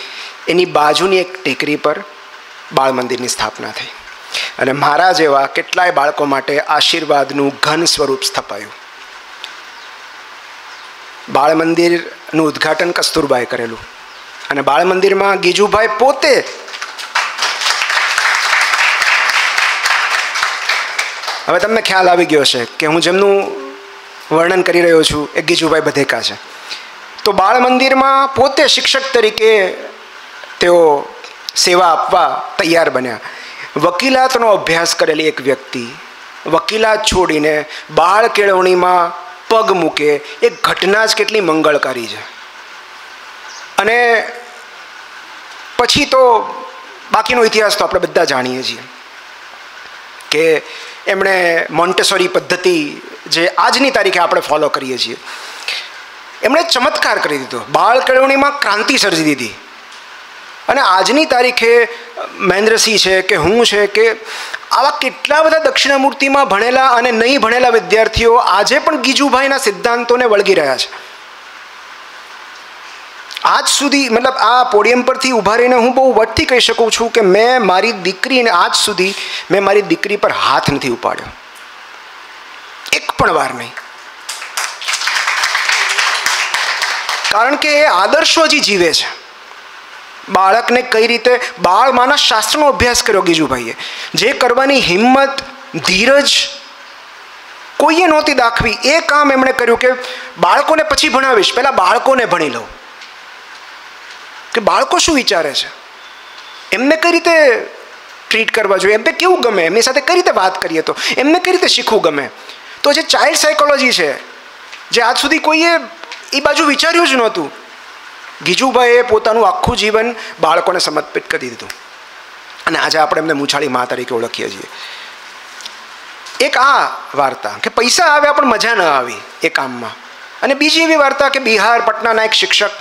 એની બાજુની એક ટેકરી પર બાળ મંદિરની સ્થાપના થઈ. અને મારા જેવા કેટલાય બાળકો માટે આશીર્વાદનું ઘન સ્વરૂપ સ્થપાયું. બાળ મંદિરનું ઉદ્ઘાટન કસ્તુરબાએ કરેલું. અને બાળ મંદિરમાં ગીજુભાઈ પોતે હવે તમને ખ્યાલ આવી ગયો છે કે હું જેમનું વર્ણન કરી રહ્યો છું એ ગીજુભાઈ બધેકા છે. તો બાળ મંદિરમાં પોતે શિક્ષક તરીકે તેઓ સેવા આપવા તૈયાર બન્યા. વકીલાતનો અભ્યાસ કરેલી એક વ્યક્તિ વકીલાત છોડીને બાળ કેળવણીમાં પગ મૂકે, એ ઘટના જ કેટલી મંગળકારી છે. અને પછી તો બાકીનો ઇતિહાસ તો આપણે બધા જાણીએ છીએ કે એમણે મોન્ટેસોરી પદ્ધતિ જે આજની તારીખે આપણે ફોલો કરીએ છીએ, એમણે ચમત્કાર કરી દીધો. બાળ કેળવણીમાં ક્રાંતિ સર્જી દીધી. અને આજની તારીખે મહેન્દ્રસિંહ છે કે હું છે કે આવા કેટલા બધા દક્ષિણામૂર્તિમાં ભણેલા અને નહીં ભણેલા વિદ્યાર્થીઓ આજે પણ ગીજુભાઈના સિદ્ધાંતોને વળગી રહ્યા છે. આજ સુધી મતલબ આ પોડિયમ પરથી ઊભા રહીને હું બહુ વટથી કહી શકું છું કે મેં મારી દીકરીને આજ સુધી મેં મારી દીકરી પર હાથ નથી ઉપાડ્યો, એક પણ વાર નહીં. કારણ કે એ આદર્શો હજી જીવે છે. બાળકને કઈ રીતે બાળમાના શાસ્ત્રનો અભ્યાસ કર્યો ગીજુભાઈએ. જે કરવાની હિંમત, ધીરજ કોઈએ નહોતી દાખવી, એ કામ એમણે કર્યું કે બાળકોને પછી ભણાવીશ, પહેલાં બાળકોને ભણી લઉં કે બાળકો શું વિચારે છે, એમને કઈ રીતે ટ્રીટ કરવા જોઈએ, એમને કેવું ગમે, એમની સાથે કઈ રીતે વાત કરીએ તો એમને કઈ રીતે શીખવું ગમે. તો જે ચાઇલ્ડ સાયકોલોજી છે, જે આજ સુધી કોઈએ એ બાજુ વિચાર્યું જ નહોતું, ગીજુભાઈએ પોતાનું આખું જીવન બાળકોને સમર્પિત કરી દીધું અને આજે આપણે એમને મૂછાળી મા તરીકે ઓળખીએ છીએ. એક આ વાર્તા કે પૈસા આવ્યા પણ મજા ન આવી એ કામમાં. અને બીજી એવી વાર્તા કે બિહાર પટનાના એક શિક્ષક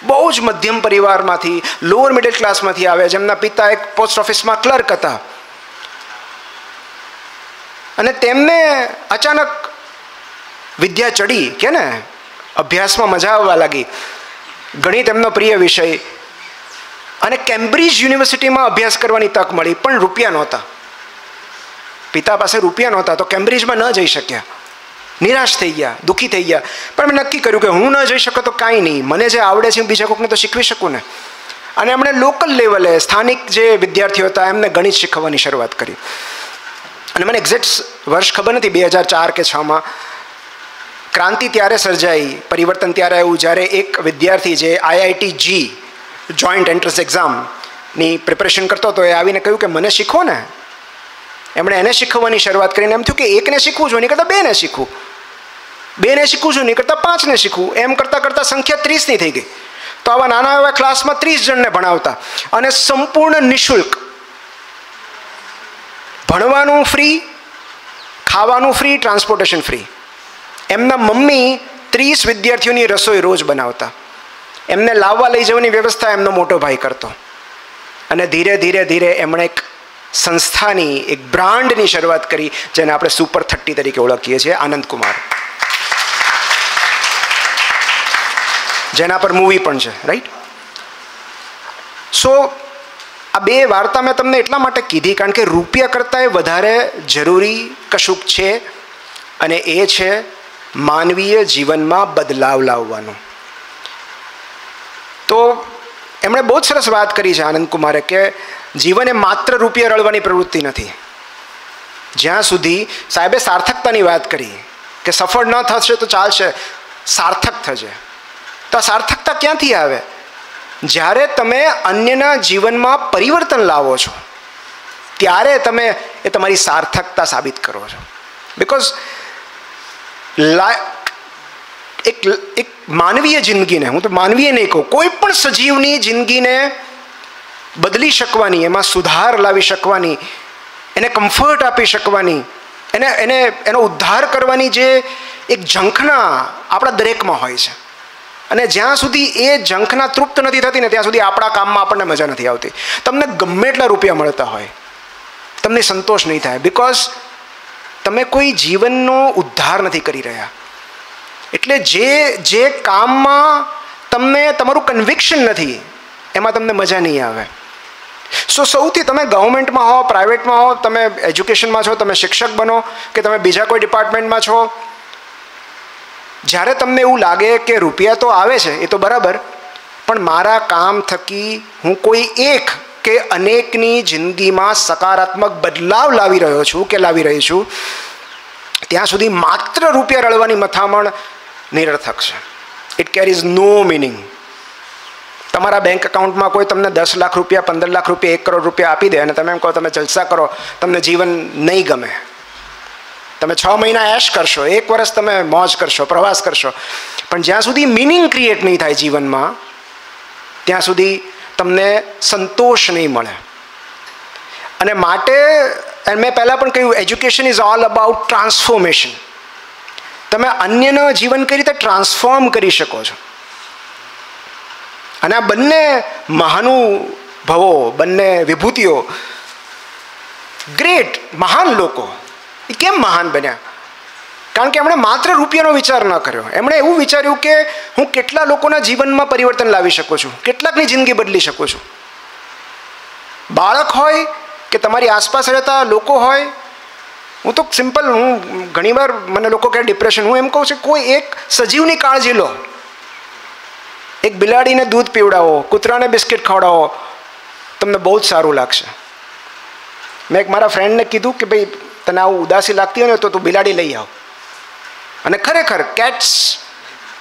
બહુ જ મધ્યમ પરિવારમાંથી, લોઅર મિડલ ક્લાસમાંથી આવ્યા, જેમના પિતા એક પોસ્ટ ઓફિસમાં ક્લર્ક હતા અને તેમને અચાનક વિદ્યા ચડી કે ને, અભ્યાસમાં મજા આવવા લાગી, ગણિત એમનો પ્રિય વિષય, અને કેમ્બ્રિજ યુનિવર્સિટીમાં અભ્યાસ કરવાની તક મળી, પણ રૂપિયા નહોતા. પિતા પાસે રૂપિયા નહોતા તો કેમ્બ્રિજમાં ન જઈ શક્યા. નિરાશ થઈ ગયા, દુઃખી થઈ ગયા. પણ મેં નક્કી કર્યું કે હું ન જઈ શકું તો કાંઈ નહીં, મને જે આવડે છે હું બીજા કોઈને તો શીખવી શકું ને. અને એમણે લોકલ લેવલે સ્થાનિક જે વિદ્યાર્થીઓ હતા એમને ગણિત શીખવવાની શરૂઆત કરી. અને મને એક્ઝેક્ટ વર્ષ ખબર નથી, 2004 કે 2006માં ક્રાંતિ ત્યારે સર્જાઈ, પરિવર્તન ત્યારે આવ્યું જ્યારે એક વિદ્યાર્થી જે IIT જોઈન્ટ એન્ટ્રન્સ એક્ઝામની પ્રિપરેશન કરતો હતો એ આવીને કહ્યું કે મને શીખો ને. એમણે એને શીખવવાની શરૂઆત કરીને એમ થયું કે એકને શીખવું છું, નહીં કરતાં બેને શીખવું, બેને શીખવું છું, નહીં કરતાં 5ને શીખવું. એમ કરતાં કરતાં સંખ્યા 30ની થઈ ગઈ. તો આવા નાના એવા ક્લાસમાં 30 જણને ભણાવતા અને સંપૂર્ણ નિઃશુલ્ક. ભણવાનું ફ્રી, ખાવાનું ફ્રી, ટ્રાન્સપોર્ટેશન ફ્રી. એમના મમ્મી 30 વિદ્યાર્થીઓની રસોઈ રોજ બનાવતા. એમને લાવવા લઈ જવાની વ્યવસ્થા એમનો મોટો ભાઈ કરતો. અને ધીરે ધીરે ધીરે એમણે એક સંસ્થાની, એક બ્રાન્ડની શરૂઆત કરી જેને આપણે સુપર 30 તરીકે ઓળખીએ છીએ, આનંદ કુમાર, જેના પર મૂવી પણ છે, રાઈટ? સો આ બે વાર્તા મેં તમને એટલા માટે કીધી કારણ કે રૂપિયા કરતાં વધારે જરૂરી કશુંક છે, અને એ છે માનવીય જીવનમાં બદલાવ લાવવાનો. તો એમણે બહુ જ સરસ વાત કરી છે આનંદ કુમારે કે જીવન એ માત્ર રૂપિયા રળવાની પ્રવૃત્તિ નથી. જ્યાં સુધી સાહેબે સાર્થકતાની વાત કરી કે સફળ ન થશે તો ચાલશે, સાર્થક થશે. તો આ સાર્થકતા ક્યાંથી આવે? જ્યારે તમે અન્યના જીવનમાં પરિવર્તન લાવો છો ત્યારે તમે એ તમારી સાર્થકતા સાબિત કરો છો. બિકોઝ એક માનવીય જિંદગીને, હું તો માનવીય નહીં કહું, કોઈ પણ સજીવની જિંદગીને બદલી શકવાની, એમાં સુધાર લાવી શકવાની, એને કમ્ફર્ટ આપી શકવાની, એનો ઉદ્ધાર કરવાની જે એક ઝંખના આપણા દરેકમાં હોય છે. અને જ્યાં સુધી એ ઝંખના તૃપ્ત નથી થતી ને ત્યાં સુધી આપણા કામમાં આપણને મજા નથી આવતી. તમને ગમે એટલા રૂપિયા મળતા હોય, તમને સંતોષ નહીં થાય, બિકોઝ તમે કોઈ જીવનનો ઉદ્ધાર નથી કરી રહ્યા. એટલે જે કામમાં તમને તમારું કન્વિક્શન નથી એમાં તમને મજા નહીં આવે. સો સૌથી, તમે ગવર્મેન્ટમાં હો, પ્રાઇવેટમાં હો, તમે એજ્યુકેશનમાં છો, તમે શિક્ષક બનો કે તમે બીજા કોઈ ડિપાર્ટમેન્ટમાં છો, જ્યારે તમને એવું લાગે કે રૂપિયા તો આવે છે એ તો બરાબર, પણ મારા કામ થકી હું કોઈ એક કે અનેકની જિંદગીમાં સકારાત્મક બદલાવ લાવી રહ્યો છું કે લાવી રહી છું, ત્યાં સુધી માત્ર રૂપિયા રળવાની મથામણ નિરર્થક છે. It carries no meaning. તમારા બેંક એકાઉન્ટમાં કોઈ તમને 10 લાખ રૂપિયા, 15 લાખ રૂપિયા, 1 કરોડ રૂપિયા આપી દે અને તમે એમ કહો તમે જલસા કરો, તમને જીવન નહીં ગમે. તમે 6 મહિના એશ કરશો, 1 વર્ષ તમે મોજ કરશો, પ્રવાસ કરશો, પણ જ્યાં સુધી મિનિંગ ક્રિએટ નહીં થાય જીવનમાં ત્યાં સુધી તમને સંતોષ નહીં મળે. અને માટે મેં પહેલાં પણ કહ્યું, education is all about transformation. તમે અન્યનું જીવન કઈ રીતે ટ્રાન્સફોર્મ કરી શકો છો. અને આ બંને મહાનુભવો, બંને વિભૂતિઓ, ગ્રેટ મહાન લોકો, એ કેમ મહાન બન્યા? કારણ કે એમણે માત્ર રૂપિયાનો વિચાર ન કર્યો. એમણે એવું વિચાર્યું કે હું કેટલા લોકોના જીવનમાં પરિવર્તન લાવી શકું છું, કેટલાકની જિંદગી બદલી શકું છું. બાળક હોય કે તમારી આસપાસ રહેતા લોકો હોય. હું તો સિમ્પલ, હું ઘણીવાર મને લોકો કહે ડિપ્રેશન, હું એમ કહું છું કોઈ એક સજીવની કાળજી લો. એક બિલાડીને દૂધ પીવડાવો, કૂતરાને બિસ્કિટ ખવડાવો, તમને બહુ જ સારું લાગશે. મેં એક મારા ફ્રેન્ડને કીધું કે ભાઈ તને આવું ઉદાસી લાગતી હોય ને તો તું બિલાડી લઈ આવ. અને ખરેખર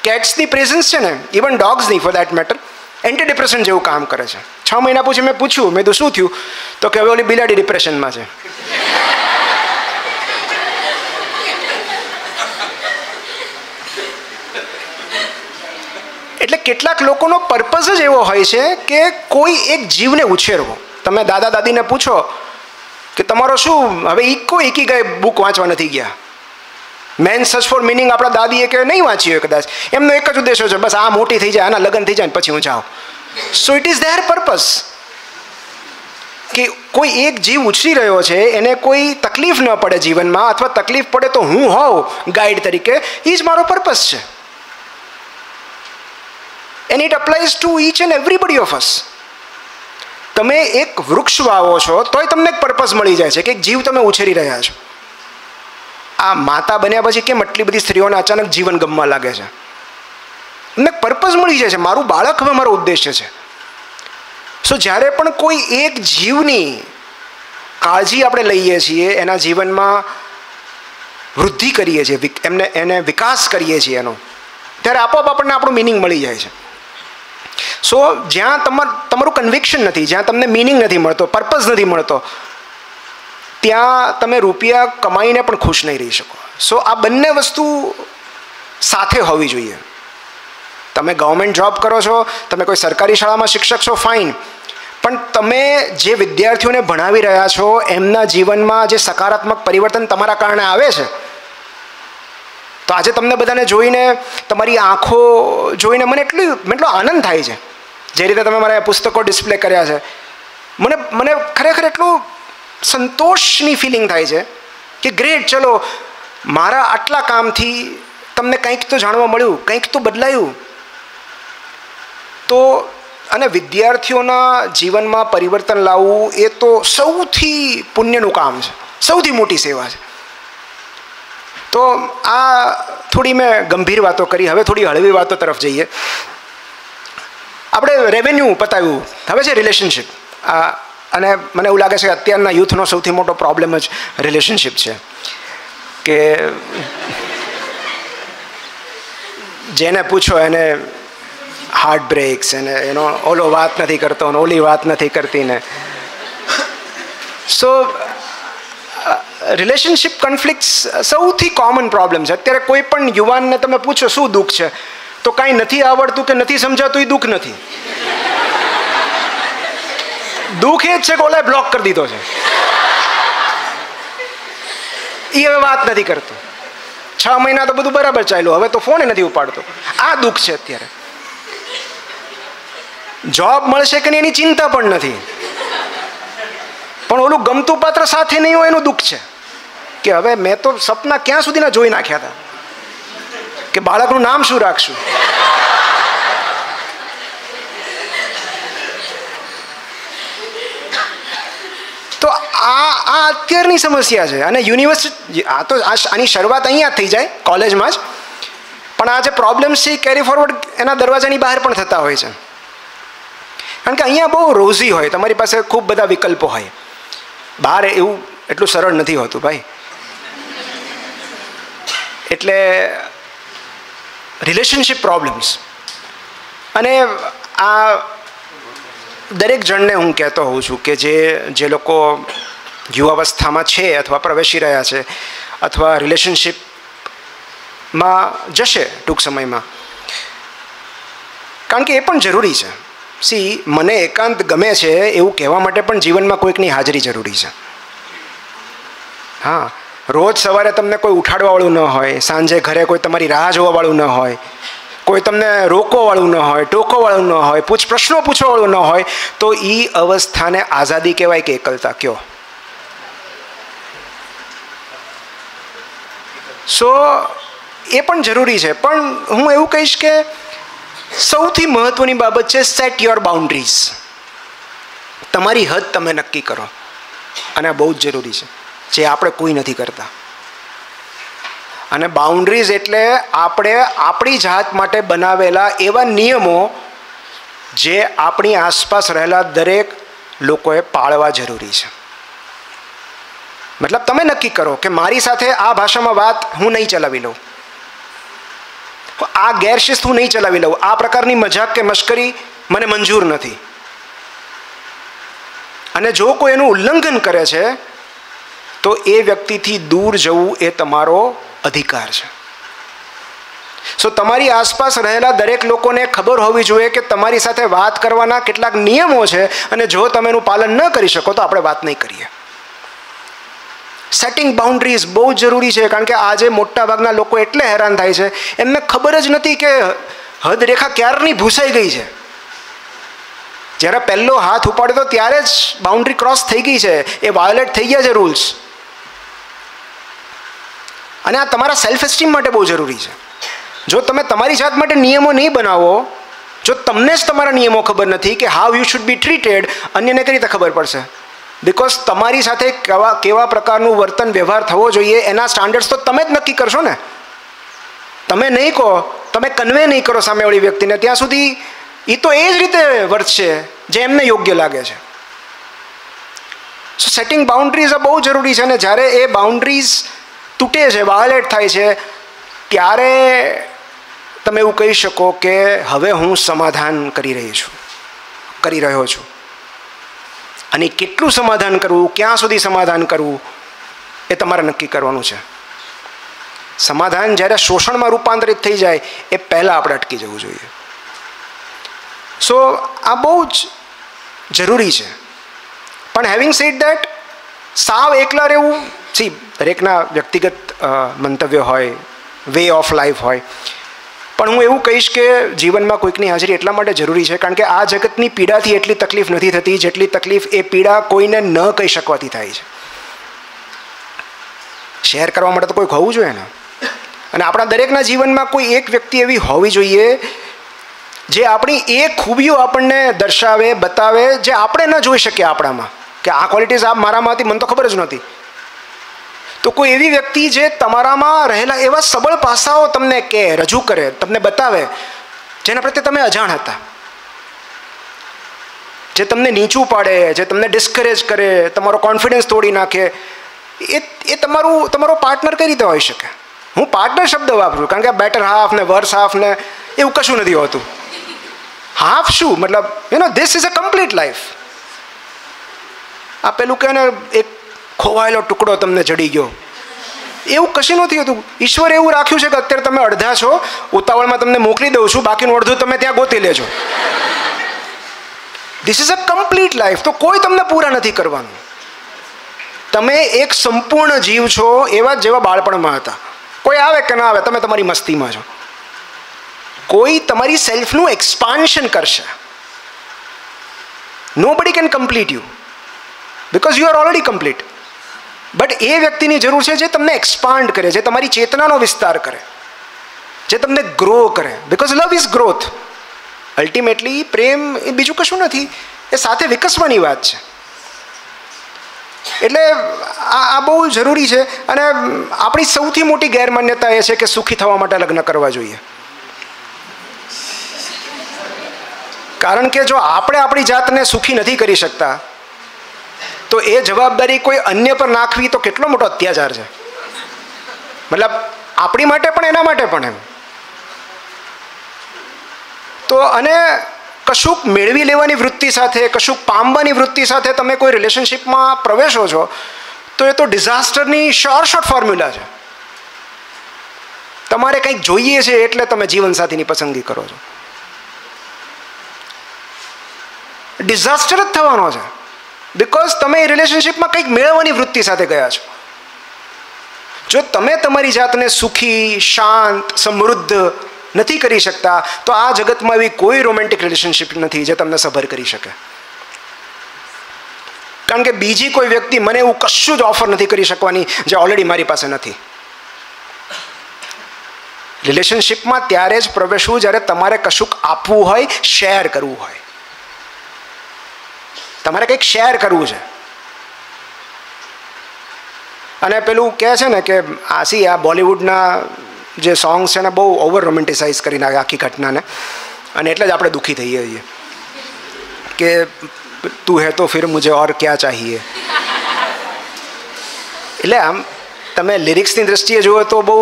કેટ્સની પ્રેઝન્સ છે ને, ઇવન ડોગ્સની for that matter, anti depression જેવું કામ કરે છે. 6 મહિના પછી મેં પૂછ્યું, મેં તો શું થયું? તો કે હવે ઓલી બિલાડી ડિપ્રેશનમાં છે. એટલે કેટલાક લોકોનો પર્પઝ જ એવો હોય છે કે કોઈ એક જીવને ઉછેરવો. તમે દાદા દાદીને પૂછો કે તમારો શું હવે એકી ગઈ બુક વાંચવા નથી ગયા, મેન સર્ચ ફોર મિનિંગ આપણા દાદીએ કે નહીં વાંચી હોય કદાચ, એમનો એક જ ઉદ્દેશ છે બસ આ મોટી થઈ જાય, આના લગ્ન થઈ જાય ને પછી હું જાઉં. So it is there purpose કે કોઈ એક જીવ ઉછરી રહ્યો છે, એને કોઈ તકલીફ ન પડે જીવનમાં, અથવા તકલીફ પડે તો હું હોઉં ગાઈડ તરીકે, એ જ મારો પર્પઝ છે. And it applies to each and everybody of us. તમે એક વૃક્ષ વાવો છો તોય તમને એક પર્પઝ મળી જાય છે કે એક જીવ તમે ઉછેરી રહ્યા છો. આ માતા બન્યા પછી કેમ આટલી બધી સ્ત્રીઓને અચાનક જીવન ગમવા લાગે છે? એમને પર્પઝ મળી જાય છે, મારું બાળક હવે મારો ઉદ્દેશ્ય છે. સો જ્યારે પણ કોઈ એક જીવની કાળજી આપણે લઈએ છીએ, એના જીવનમાં વૃદ્ધિ કરીએ છીએ, એને વિકાસ કરીએ છીએ એનો, ત્યારે આપોઆપ આપણને આપણું મિનિંગ મળી જાય છે. સો જ્યાં તમારું કન્વિક્શન નથી, જ્યાં તમને મિનિંગ નથી મળતો, પર્પઝ નથી મળતો, ત્યાં તમે રૂપિયા કમાઈને પણ ખુશ નહીં રહી શકો. સો આ બંને વસ્તુ સાથે હોવી જોઈએ. તમે ગવર્મેન્ટ જોબ કરો છો, તમે કોઈ સરકારી શાળામાં શિક્ષક છો, ફાઇન, પણ તમે જે વિદ્યાર્થીઓને ભણાવી રહ્યા છો એમના જીવનમાં જે સકારાત્મક પરિવર્તન તમારા કારણે આવે છે, તો આજે તમને બધાને જોઈને, તમારી આંખો જોઈને મને એટલો આનંદ થાય છે. જે રીતે તમે મારા પુસ્તકો ડિસ્પ્લે કર્યા છે, મને ખરેખર એટલું સંતોષની ફિલિંગ થાય છે કે ગ્રેટ, ચલો મારા આટલા કામથી તમને કંઈક તો જાણવા મળ્યું, કંઈક તો બદલાયું. તો અને વિદ્યાર્થીઓના જીવનમાં પરિવર્તન લાવવું એ તો સૌથી પુણ્યનું કામ છે, સૌથી મોટી સેવા છે. તો આ થોડી મેં ગંભીર વાતો કરી, હવે થોડી હળવી વાતો તરફ જઈએ. આપણે રેવન્યુ પતાવ્યું, હવે છે રિલેશનશિપ. અને મને એવું લાગે છે કે અત્યારના યુથનો સૌથી મોટો પ્રોબ્લેમ જ રિલેશનશિપ છે. કે જેને પૂછો એને હાર્ટ બ્રેક્સ, એને એનો ઓલો વાત નથી કરતો ને ઓલી વાત નથી કરતી ને. સો રિલેશનશિપ કોન્ફ્લિક્ટ્સ સૌથી કોમન પ્રોબ્લેમ છે. અત્યારે કોઈ પણ યુવાનને તમે પૂછો શું દુઃખ છે, તો કાંઈ નથી આવડતું કે નથી સમજાતું એ દુઃખ નથી. દુઃખ એ જ છે કે ઓલાએ બ્લોક કરી દીધો છે, એ હવે વાત નથી કરતો. 6 મહિના તો બધું બરાબર ચાલ્યું, હવે તો ફોન નથી ઉપાડતો. આ દુઃખ છે અત્યારે. જોબ મળશે કે નહીં એની ચિંતા પણ નથી, પણ ઓલું ગમતું પાત્ર સાથે નહીં હોય એનું દુઃખ છે કે હવે મેં તો સપના ક્યાં સુધીના જોઈ નાખ્યા હતા કે બાળકનું નામ શું રાખશું. તો આ અત્યારની સમસ્યા છે. અને યુનિવર્સિટી આની શરૂઆત અહીંયા થઈ જાય કોલેજમાં જ, પણ આ જે પ્રોબ્લેમ્સ છે એ કેરી ફોરવર્ડ એના દરવાજાની બહાર પણ થતા હોય છે. કારણ કે અહીંયા બહુ રોઝી હોય, તમારી પાસે ખૂબ બધા વિકલ્પો હોય. બહાર એવું એટલું સરળ નથી હોતું ભાઈ. એટલે રિલેશનશિપ પ્રોબ્લેમ્સ, અને આ દરેક જણને હું કહેતો હોઉં છું કે જે લોકો યુવાવસ્થામાં છે અથવા પ્રવેશી રહ્યા છે અથવા રિલેશનશિપમાં જશે ટૂંક સમયમાં, કારણ કે એ પણ જરૂરી છે. મને એકાંત ગમે છે એવું કહેવા માટે પણ જીવનમાં કોઈકની હાજરી જરૂરી છે. હા, રોજ સવારે તમને કોઈ ઉઠાડવાવાળું ન હોય, સાંજે ઘરે કોઈ તમારી રાહ જોવાવાળું ન હોય, કોઈ તમને રોકવાવાળું ન હોય, ટોકવાવાળું ન હોય, પ્રશ્નો પૂછવાવાળું ન હોય, તો એ અવસ્થાને આઝાદી કહેવાય કે એકલતા કયો? સો એ પણ જરૂરી છે. પણ હું એવું કહીશ કે સૌથી મહત્વની બાબત છે સેટ યોર બાઉન્ડ્રીઝ. તમારી હદ તમે નક્કી કરો, અને આ બહુ જ જરૂરી છે, જે આપણે કોઈ નથી કરતા. અને બાઉન્ડ્રીઝ એટલે આપણે આપણી જાત માટે બનાવેલા એવા નિયમો જે આપણી આસપાસ રહેલા દરેક લોકોએ પાળવા જરૂરી છે. મતલબ તમે નક્કી કરો કે મારી સાથે આ ભાષામાં વાત હું નહીં ચલાવી લઉં, આ ગેરશિસ્ત હું નહીં ચલાવી લઉં, આ પ્રકારની મજાક કે મશ્કરી મને મંજૂર નથી. અને જો કોઈ એનું ઉલ્લંઘન કરે છે તો એ વ્યક્તિથી દૂર જવું એ તમારો અધિકાર છે. સો તમારી આસપાસ રહેલા દરેક લોકોને ખબર હોવી જોઈએ કે તમારી સાથે વાત કરવાના કેટલાક નિયમો છે, અને જો તમે એનું પાલન ન કરી શકો તો આપણે વાત નહીં કરીએ. સેટિંગ બાઉન્ડ્રીઝ બહુ જરૂરી છે, કારણ કે આજે મોટાભાગના લોકો એટલે હેરાન થાય છે, એમને ખબર જ નથી કે હદ રેખા ક્યારની ભૂસાઈ ગઈ છે. જ્યારે પહેલો હાથ ઉપાડ્યો તો ત્યારે જ બાઉન્ડ્રી ક્રોસ થઈ ગઈ છે, એ વાયોલેટ થઈ ગયા છે રૂલ્સ. અને આ તમારા સેલ્ફ એસ્ટીમ માટે બહુ જરૂરી છે. જો તમે તમારી જાત માટે નિયમો નહીં બનાવો, જો તમને જ તમારા નિયમો ખબર નથી કે how you should be treated, અન્યને કઈ રીતે ખબર પડશે? બિકોઝ તમારી સાથે કેવા પ્રકારનું વર્તન વ્યવહાર થવો જોઈએ એના સ્ટાન્ડર્ડ્સ તો તમે જ નક્કી કરશો ને. તમે નહીં કહો, તમે કન્વે નહીં કરો સામેવાળી વ્યક્તિને, ત્યાં સુધી એ તો એ જ રીતે વર્તશે જે એમને યોગ્ય લાગે છે. સો સેટિંગ બાઉન્ડ્રીઝ આ બહુ જરૂરી છે. અને જ્યારે એ બાઉન્ડ્રીઝ તૂટે છે, વાયોલેટ થાય છે, ત્યારે તમે એવું કહી શકો કે હવે હું સમાધાન કરી રહ્યો છું. અને કેટલું સમાધાન કરવું, ક્યાં સુધી સમાધાન કરવું, એ તમારે નક્કી કરવાનું છે. સમાધાન જ્યારે શોષણમાં રૂપાંતરિત થઈ જાય એ પહેલાં આપણે અટકી જવું જોઈએ. સો આ બહુ જ જરૂરી છે. પણ હેવિંગ સેડ દેટ, સાવ એકલા રહેવું, દરેકના વ્યક્તિગત મંતવ્ય હોય, વે ઓફ લાઈફ હોય, પણ હું એવું કહીશ કે જીવનમાં કોઈકની હાજરી એટલા માટે જરૂરી છે કારણ કે આ જગતની પીડાથી એટલી તકલીફ નથી થતી જેટલી તકલીફ એ પીડા કોઈને ન કહી શકવાથી થાય છે. શેર કરવા માટે તો કોઈક હોવું જોઈએ ને. અને આપણા દરેકના જીવનમાં કોઈ એક વ્યક્તિ એવી હોવી જોઈએ જે આપણી એ ખૂબીઓ આપણને દર્શાવે, બતાવે, જે આપણે ન જોઈ શકીએ આપણામાં, કે આ ક્વોલિટીઝ આ મારામાં હતી, મને તો ખબર જ નહોતી. તો કોઈ એવી વ્યક્તિ જે તમારામાં રહેલા એવા સબળ પાસાઓ તમને કહે, રજૂ કરે, તમને બતાવે, જેના પ્રત્યે તમે અજાણ હતા, જે તમને નીચું પાડે, જે તમને ડિસ્કરેજ કરે, તમારો કોન્ફિડન્સ તોડી નાખે, એ તમારો પાર્ટનર કઈ રીતે હોઈ શકે? હું પાર્ટનર શબ્દ વાપરું કારણ કે બેટર હાફ ને વર્સ હાફ ને એવું કશું નથી હોતું. હાફ શું મતલબ, this is a complete life. આ પેલું કહે ને એક ખોવાયેલો ટુકડો તમને જડી ગયો, એવું કશું નથી હોતું. ઈશ્વરે એવું રાખ્યું છે કે અત્યારે તમે અડધા છો, ઉતાવળમાં તમને મોકલી દઉં છું, બાકીનું અડધું તમે ત્યાં ગોતી લેજો. This is a complete life. તો કોઈ તમને પૂરા નથી કરવાનું. તમે એક સંપૂર્ણ જીવ છો, એવા જેવા બાળપણમાં હતા. કોઈ આવે કે ના આવે, તમે તમારી મસ્તીમાં છો. કોઈ તમારી સેલ્ફનું એક્સપાન્શન કરશે. Nobody can complete you because you are already complete. But એ વ્યક્તિની જરૂર છે જે તમને એક્સપાન્ડ કરે, જે તમારી ચેતનાનો વિસ્તાર કરે, જે તમને ગ્રો કરે. Because love is growth. Ultimately પ્રેમ એ બીજું કશું નથી, એ સાથે વિકસવાની વાત છે. એટલે આ બહુ જરૂરી છે. અને આપણી સૌથી મોટી ગેરમાન્યતા એ છે કે સુખી થવા માટે લગ્ન કરવા જોઈએ. કારણ કે જો આપણે આપણી જાતને સુખી નથી કરી શકતા તો એ જવાબદારી કોઈ અન્ય પર નાખવી તો કેટલો મોટો અત્યાચાર છે. મતલબ આપણી માટે પણ એના માટે પણ એમ. તો અને કશુંક મેળવી લેવાની વૃત્તિ સાથે, કશુંક પામવાની વૃત્તિ સાથે તમે કોઈ રિલેશનશિપમાં પ્રવેશો છો તો એ તો ડિઝાસ્ટરની શોર્ટ ફોર્મ્યુલા છે. તમારે કંઈક જોઈએ છે એટલે તમે જીવનસાથીની પસંદગી કરો છો. ડિઝાસ્ટર જ થવાનો છે બિકોઝ તમે એ રિલેશનશિપમાં કંઈક મેળવવાની વૃત્તિ સાથે ગયા છો. જો તમે તમારી જાતને સુખી, શાંત, સમૃદ્ધ નથી કરી શકતા તો આ જગતમાં એવી કોઈ રોમેન્ટિક રિલેશનશિપ નથી જે તમને સભર કરી શકે. કારણ કે બીજી કોઈ વ્યક્તિ મને એવું કશું જ ઓફર નથી કરી શકવાની જે ઓલરેડી મારી પાસે નથી. રિલેશનશિપમાં ત્યારે જ પ્રવેશવું જ્યારે તમારે કશુંક આપવું હોય, શેર કરવું હોય. તમારે કંઈક શેર કરવું છે. અને પેલું કહે છે ને કે આ બોલિવૂડના જે સોંગ્સ છે ને બહુ ઓવર રોમેન્ટિસાઇઝ કરી નાખે આખી ઘટનાને, અને એટલે જ આપણે દુઃખી થઈએ છીએ કે તું હે તો ફિર મુझे और क्या चाहिए. એટલે આમ તમે લિરિક્સની દ્રષ્ટિએ જુઓ તો બહુ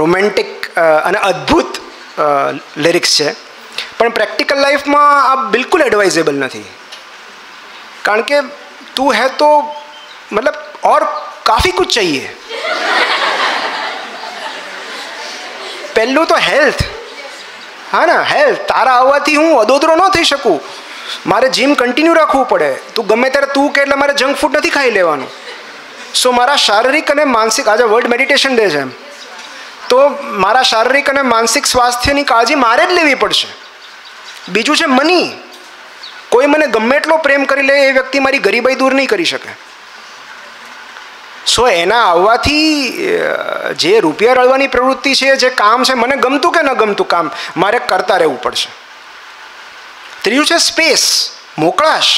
રોમેન્ટિક અને અદ્ભુત લિરિક્સ છે, પણ પ્રેક્ટિકલ લાઈફમાં આ બિલકુલ એડવાઇઝેબલ નથી. કારણ કે તું હે તો मतलब और काफ़ी कुछ चाहिए. પહેલું તો હેલ્થ. હા ને, હેલ્થ. તારા આવવાથી હું અદોદરો ન થઈ શકું, મારે જીમ કન્ટિન્યુ રાખવું પડે. તું ગમે ત્યારે તું કે એટલે મારે જંક ફૂડ નથી ખાઈ લેવાનું. સો મારા શારીરિક અને માનસિક, આજે વર્લ્ડ મેડિટેશન ડે છે, તો મારા શારીરિક અને માનસિક સ્વાસ્થ્યની કાળજી મારે જ લેવી પડશે. બીજું છે મની. કોઈ મને ગમે એટલો પ્રેમ કરી લે, એ વ્યક્તિ મારી ગરીબાઈ દૂર નહીં કરી શકે. સો એના આવવાથી જે રૂપિયા રળવાની પ્રવૃત્તિ છે, જે કામ છે, મને ગમતું કે ન ગમતું કામ મારે કરતા રહેવું પડશે. ત્રીજું છે સ્પેસ, મોકળાશ.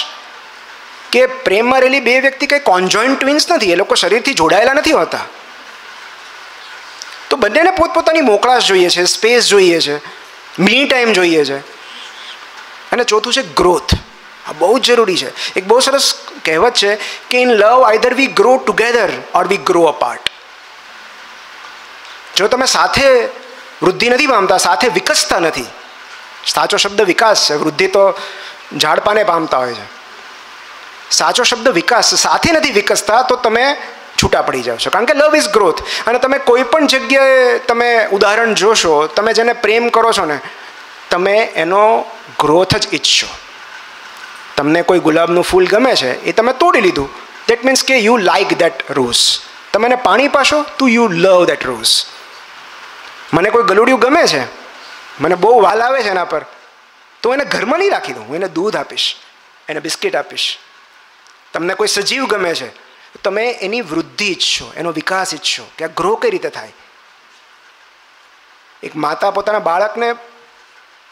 કે પ્રેમમાં રહેલી બે વ્યક્તિ કંઈ કોન્જોઇન્ટ ટ્વિન્સ નથી, એ લોકો શરીરથી જોડાયેલા નથી હોતા. તો બંનેને પોતપોતાની મોકળાશ જોઈએ છે, સ્પેસ જોઈએ છે, મી ટાઈમ જોઈએ છે. અને ચોથું છે ગ્રોથ. આ બહુ જ જરૂરી છે. એક બહુ સરસ કહેવત છે કે in love either we grow together or we grow apart. જો તમે સાથે વૃદ્ધિ નથી પામતા, સાથે વિકસતા નથી, સાચો શબ્દ વિકાસ છે, વૃદ્ધિ તો ઝાડપાને પામતા હોય છે. સાચો શબ્દ વિકાસ, સાથે નથી વિકસતા તો તમે છૂટા પડી જાઓ છો. કારણ કે લવ ઇઝ ગ્રોથ. અને તમે કોઈ પણ જગ્યાએ તમે ઉદાહરણ જોશો, તમે જેને પ્રેમ કરો છો ને, તમે એનો ગ્રોથ જ ઈચ્છશો. તમને કોઈ ગુલાબનું ફૂલ ગમે છે, એ તમે તોડી લીધું, દેટ મીન્સ કે યુ લાઇક દેટ રોઝ. તમે એને પાણી પાશો તો યુ લવ દેટ રોઝ. મને કોઈ ગલુડિયું ગમે છે, મને બહુ વાલ આવે છે એના પર, તો એને ઘરમાં નહીં રાખી દઉં, હું એને દૂધ આપીશ, એને બિસ્કિટ આપીશ. તમને કોઈ સજીવ ગમે છે, તમે એની વૃદ્ધિ ઈચ્છો, એનો વિકાસ ઈચ્છો, કે આ ગ્રો કઈ રીતે થાય. એક માતા પોતાના બાળકને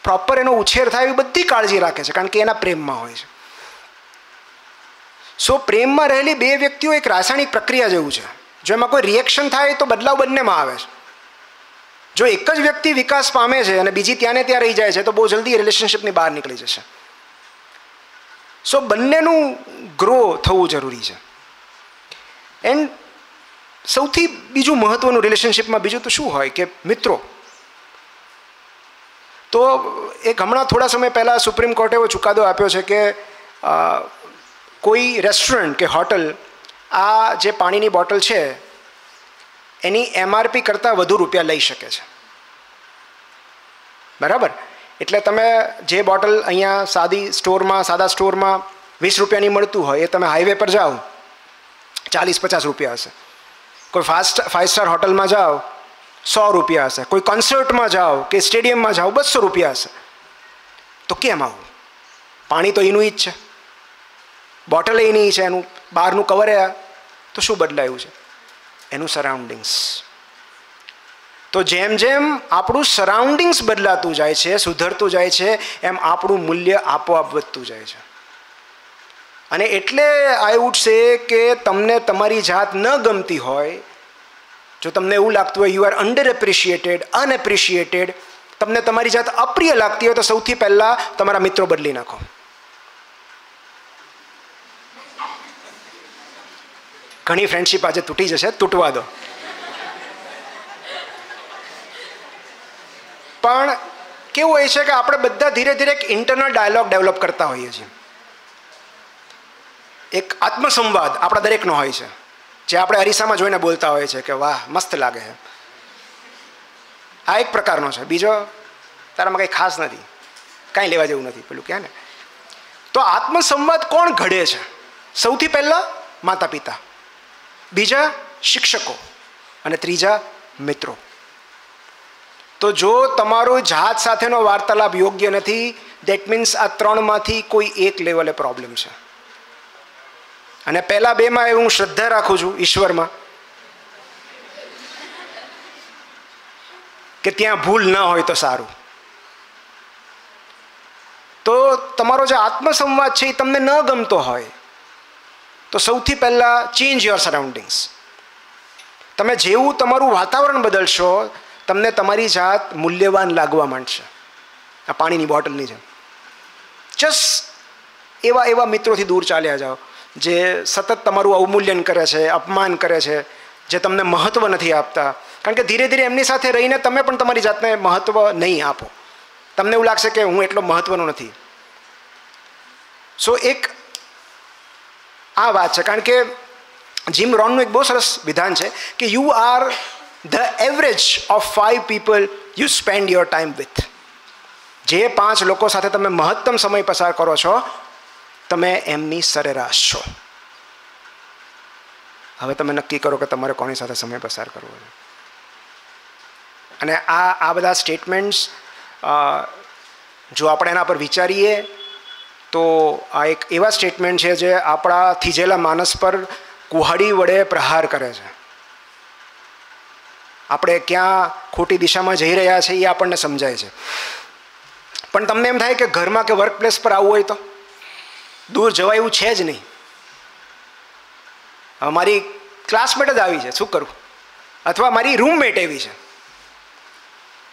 પ્રોપર એનો ઉછેર થાય એવી બધી કાળજી રાખે છે, કારણ કે એના પ્રેમમાં હોય છે. સો પ્રેમમાં રહેલી બે વ્યક્તિઓ એક રાસાયણિક પ્રક્રિયા જેવું છે. જો એમાં કોઈ રિએક્શન થાય તો બદલાવ બંનેમાં આવે છે. જો એક જ વ્યક્તિ વિકાસ પામે છે અને બીજી ત્યાં ને ત્યાં રહી જાય છે, તો બહુ જલ્દી રિલેશનશિપની બહાર નીકળી જશે. સો બંનેનું ગ્રો થવું જરૂરી છે. એન્ડ સૌથી બીજું મહત્વનું રિલેશનશિપમાં બીજું તો શું હોય કે મિત્રો. તો એક હમણાં થોડા સમય પહેલાં સુપ્રીમ કોર્ટે એવો ચુકાદો આપ્યો છે કે કોઈ રેસ્ટોરન્ટ કે હોટલ આ જે પાણીની બોટલ છે એની MRP કરતાં વધુ રૂપિયા લઈ શકે છે. બરાબર? એટલે તમે જે બોટલ અહીંયા સાદા સ્ટોરમાં 20 રૂપિયાની મળતું હોય, એ તમે હાઈવે પર જાઓ 40-50 રૂપિયા હશે. કોઈ 5 સ્ટાર હોટલમાં જાઓ 100 રૂપિયા હશે. કોઈ કોન્સર્ટમાં જાઓ કે સ્ટેડિયમમાં જાઓ 200 રૂપિયા હશે. તો કેમ આવું? પાણી તો એનું જ છે, બોટલ એની છે, એનું બહારનું કવર એ. તો શું બદલાયું છે? એનું સરાઉન્ડિંગ્સ. તો જેમ જેમ આપણું સરાઉન્ડિંગ્સ બદલાતું જાય છે, સુધરતું જાય છે, એમ આપણું મૂલ્ય આપોઆપ વધતું જાય છે. અને એટલે આઈ વુડ સે કે તમને તમારી જાત ન ગમતી હોય, જો તમને એવું લાગતું હોય યુ આર અંડર એપ્રિશિએટેડ, અનએપ્રિશિએટેડ, તમને તમારી જાત અપ્રિય લાગતી હોય, તો સૌથી પહેલાં તમારા મિત્રો બદલી નાખો. ઘણી ફ્રેન્ડશીપ આજે તૂટી જશે, તૂટવા દો. પણ કેવું હોય છે કે આપણે બધા ધીરે ધીરે એક ઇન્ટરનલ ડાયલોગ ડેવલપ કરતા હોઈએ છીએ. એક આત્મસંવાદ આપણા દરેકનો હોય છે, જે આપણે અરીસામાં જોઈને બોલતા હોય છે કે વાહ મસ્ત લાગે છે. આ એક પ્રકારનો છે. બીજો, તારામાં કંઈ ખાસ નથી, કાંઈ લેવા જેવું નથી, પેલું કહે ને. તો આત્મસંવાદ કોણ ઘડે છે? સૌથી પહેલાં માતા પિતા, બીજા શિક્ષકો, અને ત્રીજા મિત્રો. તો જો તમારો જાત સાથેનો વાર્તાલાપ યોગ્ય નથી, દેટ મીન્સ આ ત્રણમાંથી કોઈ એક લેવલે પ્રોબ્લેમ છે. અને પહેલા બેમાં હું શ્રદ્ધા રાખું છું ઈશ્વરમાં કે ત્યાં ભૂલ ન હોય તો સારું. તો તમારો જે આત્મસંવાદ છે એ તમને ન ગમતો હોય તો સૌથી પહેલાં ચેન્જ યોર સરાઉન્ડિંગ્સ. તમે જેવું તમારું વાતાવરણ બદલશો, તમને તમારી જાત મૂલ્યવાન લાગવા માંડશે. આ પાણીની બોટલની જેમ. જસ્ટ એવા મિત્રોથી દૂર ચાલ્યા જાઓ જે સતત તમારું અવમૂલ્યન કરે છે, અપમાન કરે છે, જે તમને મહત્ત્વ નથી આપતા. કારણ કે ધીરે ધીરે એમની સાથે રહીને તમે પણ તમારી જાતને મહત્ત્વ નહીં આપો. તમને એવું લાગશે કે હું એટલો મહત્ત્વનો નથી. સો એક આ વાત છે. કારણ કે જીમ રોનનું એક બહુ સરસ વિધાન છે કે you are the average of 5 people you spend your time with. જે 5 લોકો સાથે તમે મહત્તમ સમય પસાર કરો છો, તમે એમની સરેરાશ છો. હવે તમે નક્કી કરો કે તમારે કોની સાથે સમય પસાર કરવો છે. અને આ બધા સ્ટેટમેન્ટ્સ જો આપણે એના પર વિચારીએ તો આ એક એવા સ્ટેટમેન્ટ છે જે આપણા થીજેલા માનસ પર કુહાડી વડે પ્રહાર કરે છે. આપણે ક્યાં ખોટી દિશામાં જઈ રહ્યા છીએ એ આપણને સમજાય છે. પણ તમને એમ થાય કે ઘરમાં કે વર્ક પ્લેસ પર આવવું હોય તો દૂર જવાય એવું છે જ નહીં. મારી ક્લાસમેટ જ આવી છે, શું કરું? અથવા મારી રૂમમેટ એવી છે,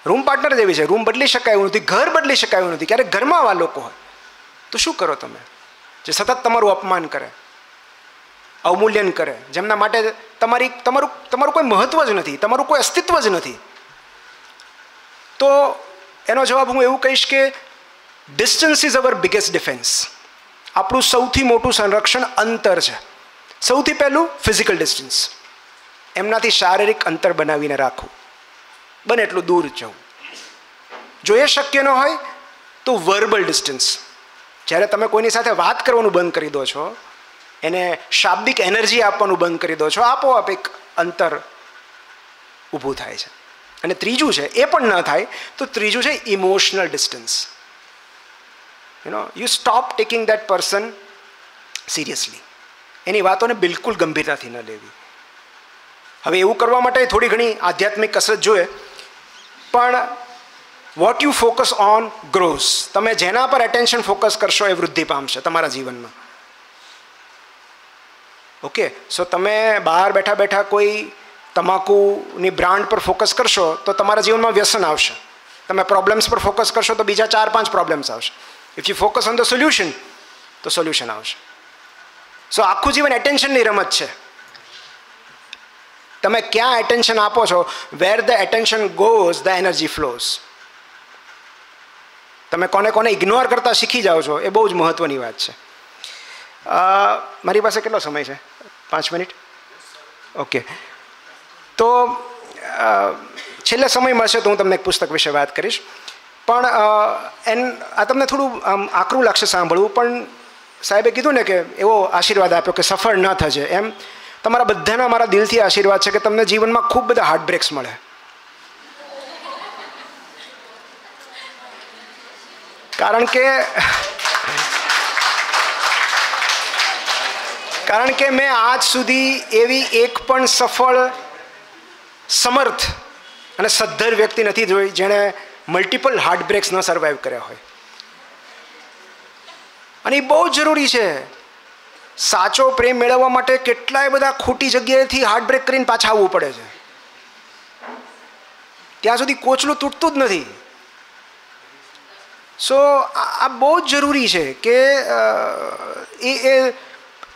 રૂમ પાર્ટનર જેવી છે, રૂમ બદલી શકાય એવું નથી, ઘર બદલી શકાય એવું નથી. ક્યારેક ઘરમાં આવા લોકો હોય તો શું કરો તમે? જે સતત તમારું અપમાન કરે, અવમૂલ્યન કરે, જેમના માટે તમારું કોઈ મહત્વ જ નથી, તમારું કોઈ અસ્તિત્વ જ નથી. તો એનો જવાબ હું એવું કહીશ કે distance is our biggest defence. આપણું સૌથી મોટું સંરક્ષણ અંતર છે. સૌથી પહેલું ફિઝિકલ ડિસ્ટન્સ, એમનાથી શારીરિક અંતર બનાવીને રાખવું, બને એટલું દૂર જવું. જો એ શક્ય ન હોય તો વર્બલ ડિસ્ટન્સ. જ્યારે તમે કોઈની સાથે વાત કરવાનું બંધ કરી દો છો, એને શાબ્દિક એનર્જી આપવાનું બંધ કરી દો છો, આપોઆપ એક અંતર ઊભું થાય છે. અને ત્રીજું છે, એ પણ ન થાય તો ત્રીજું છે emotional distance. You stop taking that person seriously. એની વાતોને બિલકુલ ગંભીરતાથી ન લેવી. હવે એવું કરવા માટે થોડી ઘણી આધ્યાત્મિક કસરત જોઈએ, પણ what you focus on grows. તમે જેના પર એટેન્શન ફોકસ કરશો એ વૃદ્ધિ પામશે તમારા જીવનમાં. ઓકે, સો તમે બહાર બેઠા બેઠા કોઈ તમાકુની બ્રાન્ડ પર ફોકસ કરશો તો તમારા જીવનમાં વ્યસન આવશે. તમે પ્રોબ્લેમ્સ પર ફોકસ કરશો તો બીજા 4-5 પ્રોબ્લેમ્સ આવશે. If you focus on the solution તો સોલ્યુશન આવશે. સો આખું જીવન એટેન્શનની રમત છે. તમે ક્યાં એટેન્શન આપો છો, where the attention goes the energy flows. તમે કોને કોને ઇગ્નોર કરતા શીખી જાઓ છો, એ બહુ જ મહત્વની વાત છે. મારી પાસે કેટલો સમય છે? 5 મિનિટ. ઓકે, તો છેલ્લે સમય મળશે તો હું તમને એક પુસ્તક વિશે વાત કરીશ. પણ આ તમને થોડું આકરું લાગશે સાંભળવું, પણ સાહેબે કીધું ને કે એવો આશીર્વાદ આપ્યો કે સફળ ન થશે, એમ તમારા બધાના મારા દિલથી આશીર્વાદ છે કે તમને જીવનમાં ખૂબ બધા હાર્ટબ્રેક્સ મળે. કારણ કે મેં આજ સુધી એવી એક પણ સફળ, સમર્થ અને સદ્ધર વ્યક્તિ નથી જોઈ જેણે મલ્ટિપલ હાર્ટબ્રેક્સ ન સર્વાઈવ કર્યા હોય. અને એ બહુ જરૂરી છે. સાચો પ્રેમ મેળવવા માટે કેટલાય બધા ખોટી જગ્યાએથી હાર્ટબ્રેક કરીને પાછા આવવું પડે છે. ત્યાં સુધી કોચલું તૂટતું જ નથી. સો આ બહુ જ જરૂરી છે કે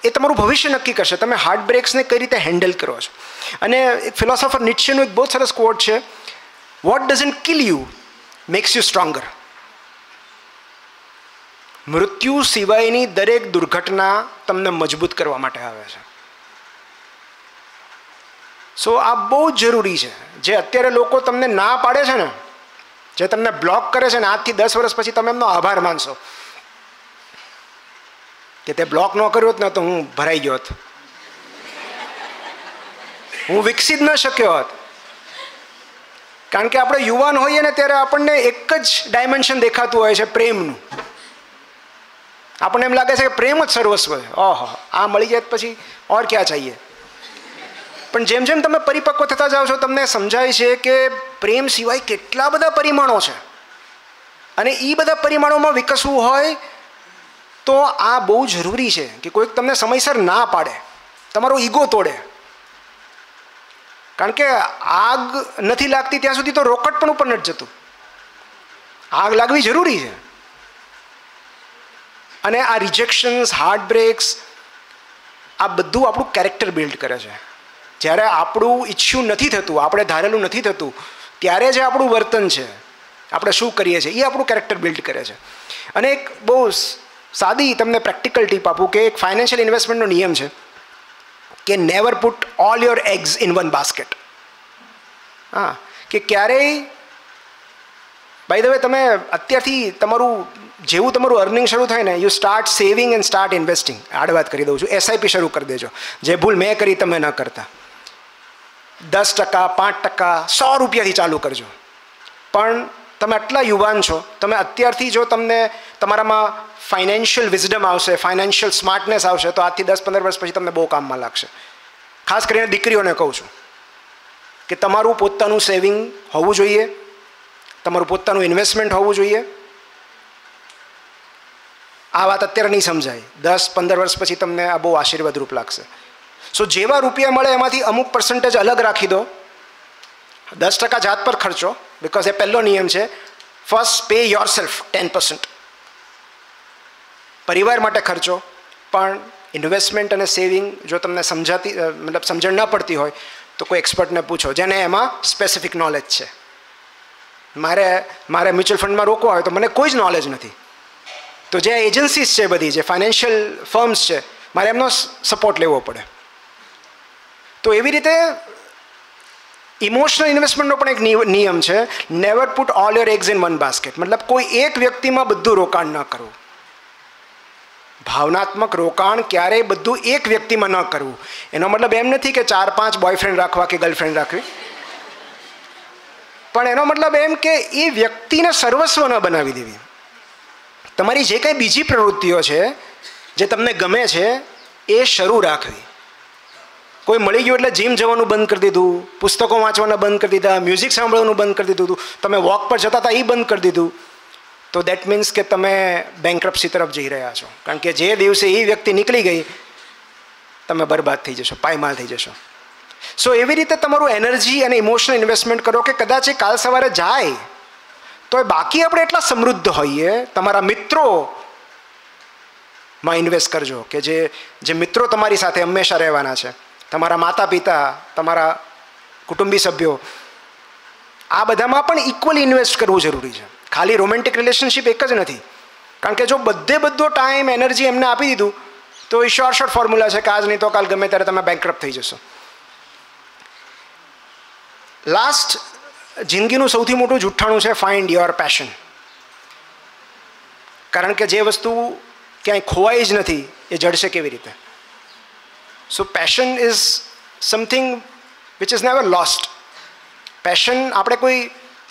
એ તમારું ભવિષ્ય નક્કી કરશે તમે હાર્ટબ્રેક્સને કઈ રીતે હેન્ડલ કરો છો. અને એક ફિલોસોફર નીટ્શેનું એક બહુ સરસ કોટ છે, what doesn't kill you makes you stronger. મૃત્યુ સિવાયની દરેક દુર્ઘટના તમને મજબૂત કરવા માટે આવે છે. સો આ બહુ જ જરૂરી છે. જે અત્યારે લોકો તમને ના પાડે છે ને, જે તમને બ્લોક કરે છે ને, આજથી 10 વર્ષ પછી તમે એમનો આભાર માનશો કે તે બ્લોક ન કર્યો હોત ને તો હું ભરાઈ ગયો હોત, હું વિકસી જ ન શક્યો હોત. કારણ કે આપણે યુવાન હોઈએ ને ત્યારે આપણને એક જ ડાયમેન્શન દેખાતું હોય છે, પ્રેમનું. આપણને એમ લાગે છે કે પ્રેમ જ સર્વસ્વ છે. ઓહો, આ મળી જાય પછી ઓર ક્યાં ચાહીએ. પણ જેમ જેમ તમે પરિપક્વ થતા જાઓ છો તમને સમજાય છે કે પ્રેમ સિવાય કેટલા બધા પરિમાણો છે, અને એ બધા પરિમાણોમાં વિકસવું હોય તો આ બહુ જરૂરી છે કે કોઈક તમને સમયસર ના પાડે, તમારો ઈગો તોડે. કારણ કે આગ નથી લાગતી ત્યાં સુધી તો રોકેટ પણ ઉપર નથી જતું. આગ લાગવી જરૂરી છે. અને આ રિજેક્શન્સ, હાર્ટબ્રેક્સ, આ બધું આપણું કેરેક્ટર બિલ્ડ કરે છે. જ્યારે આપણું ઈચ્છ્યું નથી થતું, આપણે ધારેલું નથી થતું, ત્યારે જે આપણું વર્તન છે, આપણે શું કરીએ છીએ, એ આપણું કેરેક્ટર બિલ્ડ કરે છે. અને એક બહુ સાદી તમને પ્રેક્ટિકલ ટીપ આપું કે એક ફાઇનાન્શિયલ ઇન્વેસ્ટમેન્ટનો નિયમ છે કે never put all your eggs in one basket. હા, કે ક્યારેય બાય ધ વે તમે અત્યારથી તમારું જેવું તમારું અર્નિંગ શરૂ થાય ને, you start saving and start investing. આડ વાત કરી દઉં છું, એસઆઈપી શરૂ કરી દેજો. જે ભૂલ મેં કરી તમે ન કરતા. 10%, 5%, 100 રૂપિયાથી ચાલુ કરજો. પણ તમે આટલા યુવાન છો, તમે અત્યારથી જો તમને તમારામાં ફાઇનાન્શિયલ વિઝડમ આવશે, ફાઇનાન્શિયલ સ્માર્ટનેસ આવશે, તો આજથી 10-15 વર્ષ પછી તમને બહુ કામમાં લાગશે. ખાસ કરીને દીકરીઓને કહું છું કે તમારું પોતાનું સેવિંગ હોવું જોઈએ, તમારું પોતાનું ઇન્વેસ્ટમેન્ટ હોવું જોઈએ. આ વાત અત્યારે નહીં સમજાય, 10-15 વર્ષ પછી તમને આ બહુ આશીર્વાદરૂપ લાગશે. સો જેવા રૂપિયા મળે એમાંથી અમુક પર્સન્ટેજ અલગ રાખી દો. 10% જાત પર ખર્ચો, બિકોઝ એ પહેલો નિયમ છે, ફર્સ્ટ પે યોર સેલ્ફ 10%. પરિવાર માટે ખર્ચો, પણ ઇન્વેસ્ટમેન્ટ અને સેવિંગ જો તમને સમજણ ન પડતી હોય તો કોઈ એક્સપર્ટને પૂછો જેને એમાં સ્પેસિફિક નોલેજ છે. મારે મ્યુચ્યુઅલ ફંડમાં રોકવા હોય તો મને કોઈ જ નોલેજ નથી, તો જે એજન્સીસ છે બધી, જે ફાઇનાન્શિયલ ફર્મ્સ છે, મારે એમનો સપોર્ટ લેવો પડે. તો એવી રીતે ઇમોશનલ ઇન્વેસ્ટમેન્ટનો પણ એક નિયમ છે, never put all your eggs in one basket. મતલબ કોઈ એક વ્યક્તિમાં બધું રોકાણ ન કરવું. ભાવનાત્મક રોકાણ ક્યારેય બધું એક વ્યક્તિમાં ન કરવું. એનો મતલબ એમ નથી કે 4-5 બોયફ્રેન્ડ રાખવા કે ગર્લફ્રેન્ડ રાખવી, પણ એનો મતલબ એમ કે એ વ્યક્તિને સર્વસ્વ ન બનાવી દેવી. તમારી જે કંઈ બીજી પ્રવૃત્તિઓ છે જે તમને ગમે છે એ શરૂ રાખવી. કોઈ મળી ગયું એટલે જીમ જવાનું બંધ કરી દીધું, પુસ્તકો વાંચવાના બંધ કરી દીધા, મ્યુઝિક સાંભળવાનું બંધ કરી દીધું, તમે વોક પર જતા હતા એ બંધ કરી દીધું, તો દેટ મીન્સ કે તમે બેંકરપ્સી તરફ જઈ રહ્યા છો. કારણ કે જે દિવસે એ વ્યક્તિ નીકળી ગઈ તમે બરબાદ થઈ જશો, પાયમાલ થઈ જશો. સો એવી રીતે તમારું એનર્જી અને ઇમોશનલ ઇન્વેસ્ટમેન્ટ કરો કે કદાચ એ કાલ સવારે જાય તો એ બાકી આપણે એટલા સમૃદ્ધ હોઈએ. તમારા મિત્રોમાં ઇન્વેસ્ટ કરજો કે જે મિત્રો તમારી સાથે હંમેશા રહેવાના છે, તમારા માતા પિતા, તમારા કુટુંબી સભ્યો, આ બધામાં પણ ઇક્વલી ઇન્વેસ્ટ કરવું જરૂરી છે. ખાલી રોમેન્ટિક રિલેશનશિપ એક જ નથી, કારણ કે જો બધો ટાઈમ એનર્જી એમને આપી દીધું તો એ શોર્ટ ફોર્મ્યુલા છે કે આજ નહીં તો કાલ ગમે ત્યારે તમે બેંકરપ્ટ થઈ જશો. લાસ્ટ, જિંદગીનું સૌથી મોટું જુઠ્ઠાણું છે ફાઇન્ડ યોર પેશન. કારણ કે જે વસ્તુ ક્યાંય ખોવાઈ જ નથી એ જડશે કેવી રીતે? So passion is something which is never lost. Passion આપણે કોઈ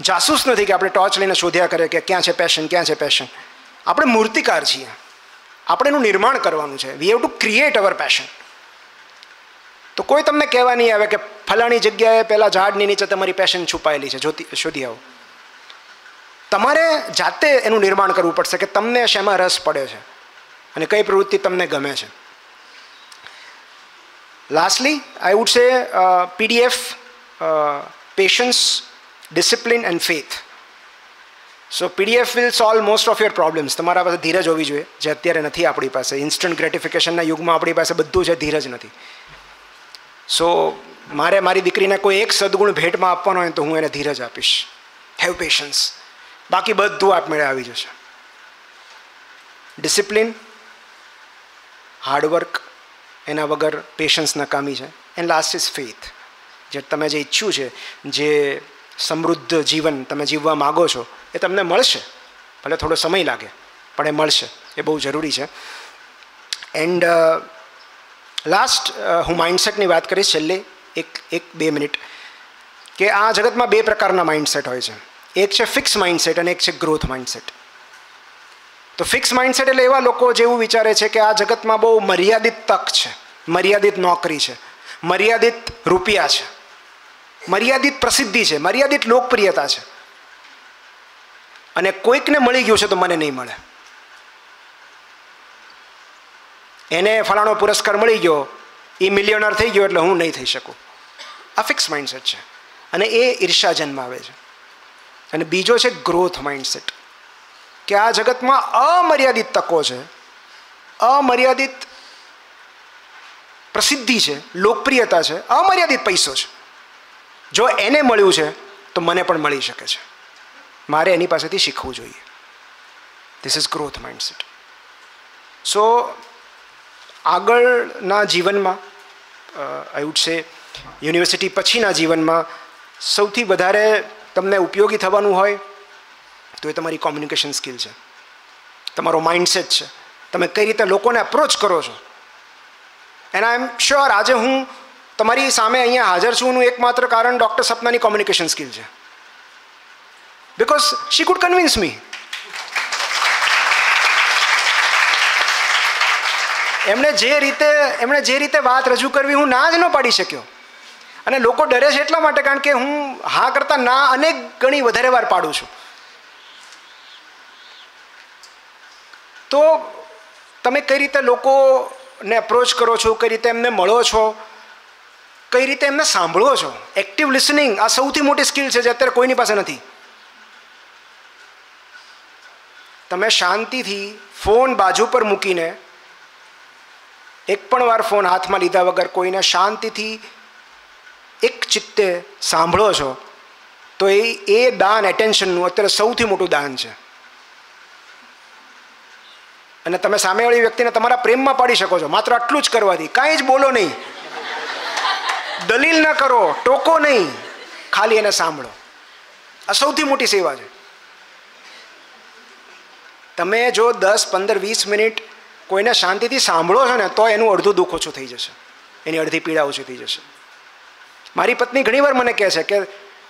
જાસૂસ નથી કે આપણે ટોર્ચ લઈને શોધ્યા કરે કે ક્યાં છે પેશન, ક્યાં છે પેશન. આપણે મૂર્તિકાર છીએ, આપણે એનું નિર્માણ કરવાનું છે. We have to create our passion. તો કોઈ તમને કહેવા નહીં આવે કે ફલાણી જગ્યાએ પહેલાં ઝાડની નીચે તમારી પેશન છુપાયેલી છે, શોધી આવો. તમારે જાતે એનું નિર્માણ કરવું પડશે કે તમને શેમાં રસ પડે છે અને કઈ પ્રવૃત્તિ તમને ગમે છે. Lastly I would say PDF, patience, discipline and faith. So PDF will solve most of your problems. તમારા પાસે ધીરજ હોવી જોઈએ, જે અત્યારે નથી આપણી પાસે. ઇન્સ્ટન્ટ ગ્રેટિફિકેશનના યુગમાં આપણી પાસે બધું છે, ધીરજ નથી. સો મારે મારી દીકરીને કોઈ એક સદગુણ ભેટમાં આપવાનો હોય તો હું એને ધીરજ આપીશ. Have patience. બાકી બધું આપમેળે આવી જશે. ડિસિપ્લિન, હાર્ડવર્ક, એના વગર પેશન્સ નકામી છે. And last is faith. જે તમે જે ઈચ્છ્યું છે, જે સમૃદ્ધ જીવન તમે જીવવા માગો છો એ તમને મળશે. ભલે થોડો સમય લાગે પણ એ મળશે. એ બહુ જરૂરી છે. એન્ડ લાસ્ટ હું માઇન્ડસેટની વાત કરીશ છેલ્લે 1-2 મિનિટ, કે આ જગતમાં 2 પ્રકારના માઇન્ડસેટ હોય છે. એક છે ફિક્સ માઇન્ડસેટ અને એક છે ગ્રોથ માઇન્ડસેટ. તો ફિક્સ માઇન્ડસેટ એટલે એવા લોકો જેવું વિચારે છે કે આ જગતમાં બહુ મર્યાદિત તક છે, મર્યાદિત નોકરી છે, મર્યાદિત રૂપિયા છે, મર્યાદિત પ્રસિદ્ધિ છે, મર્યાદિત લોકપ્રિયતા છે, અને કોઈકને મળી ગયું છે તો મને નહીં મળે. એને ફલાણો પુરસ્કાર મળી ગયો, એ મિલિયનર થઈ ગયો એટલે હું નહીં થઈ શકું. આ ફિક્સ માઇન્ડસેટ છે અને એ ઈર્ષા જન્માવે છે. અને બીજો છે ગ્રોથ માઇન્ડસેટ, કે આ જગતમાં અમર્યાદિત તકો છે, અમર્યાદિત પ્રસિદ્ધિ છે, લોકપ્રિયતા છે, અમર્યાદિત પૈસો છે. જો એને મળ્યું છે તો મને પણ મળી શકે છે. મારે એની પાસેથી શીખવું જોઈએ. This is growth mindset. So આગળના જીવનમાં, આઈ વુડ સે યુનિવર્સિટી પછીના જીવનમાં સૌથી વધારે તમને ઉપયોગી થવાનું હોય તો એ તમારી કોમ્યુનિકેશન સ્કિલ છે, તમારો માઇન્ડસેટ છે, તમે કઈ રીતે લોકોને અપ્રોચ કરો છો. એન્ડ આઈ એમ શ્યોર આજે હું તમારી સામે અહીંયા હાજર છું એનું એકમાત્ર કારણ ડૉક્ટર સપનાની કોમ્યુનિકેશન સ્કિલ છે. બિકોઝ શી કુડ કન્વિન્સ મી. એમણે જે રીતે વાત રજૂ કરવી હું ના જ ન પાડી શક્યો. અને લોકો ડરે છે એટલા માટે કારણ કે હું હા કરતાં ના અનેક ગણી વધારે વાર પાડું છું. તો તમે કઈ રીતે લોકોને અપ્રોચ કરો છો, કઈ રીતે એમને મળો છો, કઈ રીતે એમને સાંભળો છો. એક્ટિવ લિસનિંગ આ સૌથી મોટી સ્કિલ છે જે અત્યારે કોઈની પાસે નથી. તમે શાંતિથી ફોન બાજુ પર મૂકીને એક પણ વાર ફોન હાથમાં લીધા વગર કોઈને શાંતિથી એક ચિત્તે સાંભળો છો તો એ દાન એટેન્શનનું અત્યારે સૌથી મોટું દાન છે. અને તમે સામેવાળી વ્યક્તિને તમારા પ્રેમમાં પાડી શકો છો માત્ર આટલું જ કરવાથી. કાંઈ જ બોલો નહીં, દલીલ ન કરો, ટોકો નહીં, ખાલી એને સાંભળો. આ સૌથી મોટી સેવા છે. તમે જો 10, 15, 20 મિનિટ કોઈને શાંતિથી સાંભળો છો ને તો એનું અડધું દુઃખ ઓછું થઈ જશે, એની અડધી પીડા ઓછી થઈ જશે. મારી પત્ની ઘણીવાર મને કહે છે કે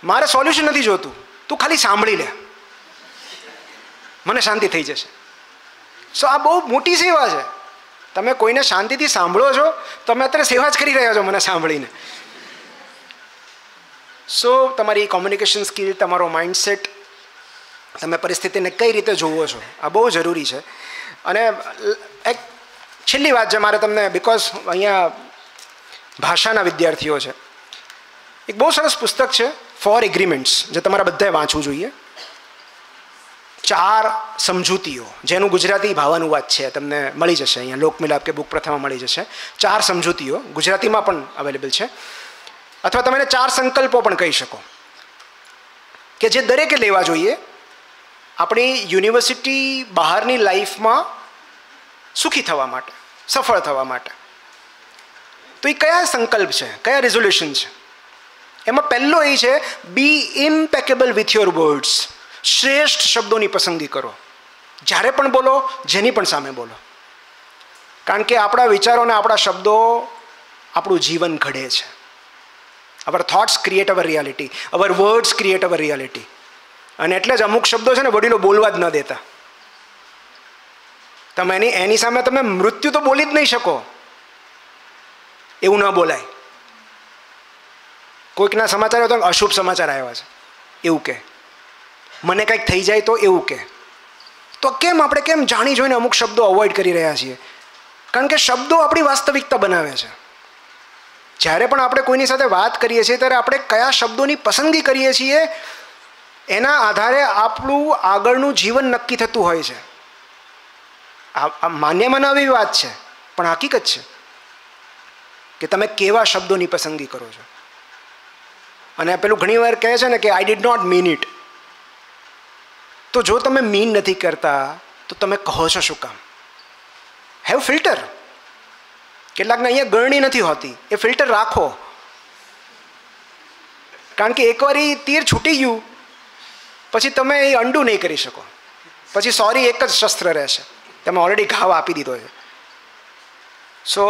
મારે સોલ્યુશન નથી જોતું, તું ખાલી સાંભળી લે, મને શાંતિ થઈ જશે. સો આ બહુ મોટી સેવા છે. તમે કોઈને શાંતિથી સાંભળો છો, તમે અત્યારે સેવા જ કરી રહ્યા છો મને સાંભળીને. સો તમારી કોમ્યુનિકેશન સ્કિલ, તમારો માઇન્ડસેટ, તમે પરિસ્થિતિને કઈ રીતે જોવો છો, આ બહુ જરૂરી છે. અને એક છેલ્લી વાત છે મારે તમને, બિકોઝ અહીંયા ભાષાના વિદ્યાર્થીઓ છે, એક બહુ સરસ પુસ્તક છે ફોર એગ્રીમેન્ટ્સ જે તમારા બધાએ વાંચવું જોઈએ. 4 સમજૂતીઓ, જેનું ગુજરાતી ભાવાનુવાદ છે, તમને મળી જશે અહીંયા લોકમિલાપ કે બુક પ્રથામાં મળી જશે. 4 સમજૂતીઓ ગુજરાતીમાં પણ અવેલેબલ છે, અથવા તમે એને 4 સંકલ્પો પણ કહી શકો કે જે દરેકે લેવા જોઈએ આપણી યુનિવર્સિટી બહારની લાઈફમાં સુખી થવા માટે, સફળ થવા માટે. તો એ કયા સંકલ્પ છે, કયા રિઝોલ્યુશન છે? એમાં પહેલો એ છે બી ઇમ્પેકેબલ વિથ યોર વર્ડ્સ. શ્રેષ્ઠ શબ્દોની પસંદગી કરો જ્યારે પણ બોલો, જેની પણ સામે બોલો. કારણ કે આપણા વિચારો અને આપણા શબ્દો આપણું જીવન ઘડે છે. અવર થોટ્સ ક્રિએટ અવર રિયાલિટી, અવર વર્ડ્સ ક્રિએટ અવર રિયાલિટી. અને એટલે જ અમુક શબ્દો છે ને વડીલો બોલવા જ ન દેતા. તમે એની સામે તમે મૃત્યુ તો બોલી જ નહીં શકો, એવું ન બોલાય. કોઈકના સમાચાર હોય તો અશુભ સમાચાર આવ્યા છે એવું કે, મને કંઈક થઈ જાય તો એવું કે. તો કેમ આપણે કેમ જાણી જોઈને અમુક શબ્દો અવોઇડ કરી રહ્યા છીએ? કારણ કે શબ્દો આપણી વાસ્તવિકતા બનાવે છે. જ્યારે પણ આપણે કોઈની સાથે વાત કરીએ છીએ ત્યારે આપણે કયા શબ્દોની પસંદગી કરીએ છીએ એના આધારે આપણું આગળનું જીવન નક્કી થતું હોય છે. આ માન્યમાં ન આવી વાત છે પણ હકીકત છે કે તમે કેવા શબ્દોની પસંદગી કરો છો. અને પેલું ઘણીવાર કહે છે ને કે I did not mean it. તો જો તમે મીન નથી કરતા તો તમે કહો છો શું કામ? Have filter. કેટલાકને અહીંયા ગળણી નથી હોતી, એ ફિલ્ટર રાખો. કારણ કે એકવાર એ તીર છૂટી ગયું પછી તમે એ અંડુ નહીં કરી શકો. પછી સોરી એક જ શસ્ત્ર રહેશે, તમે ઓલરેડી ઘાવ આપી દીધો છે. સો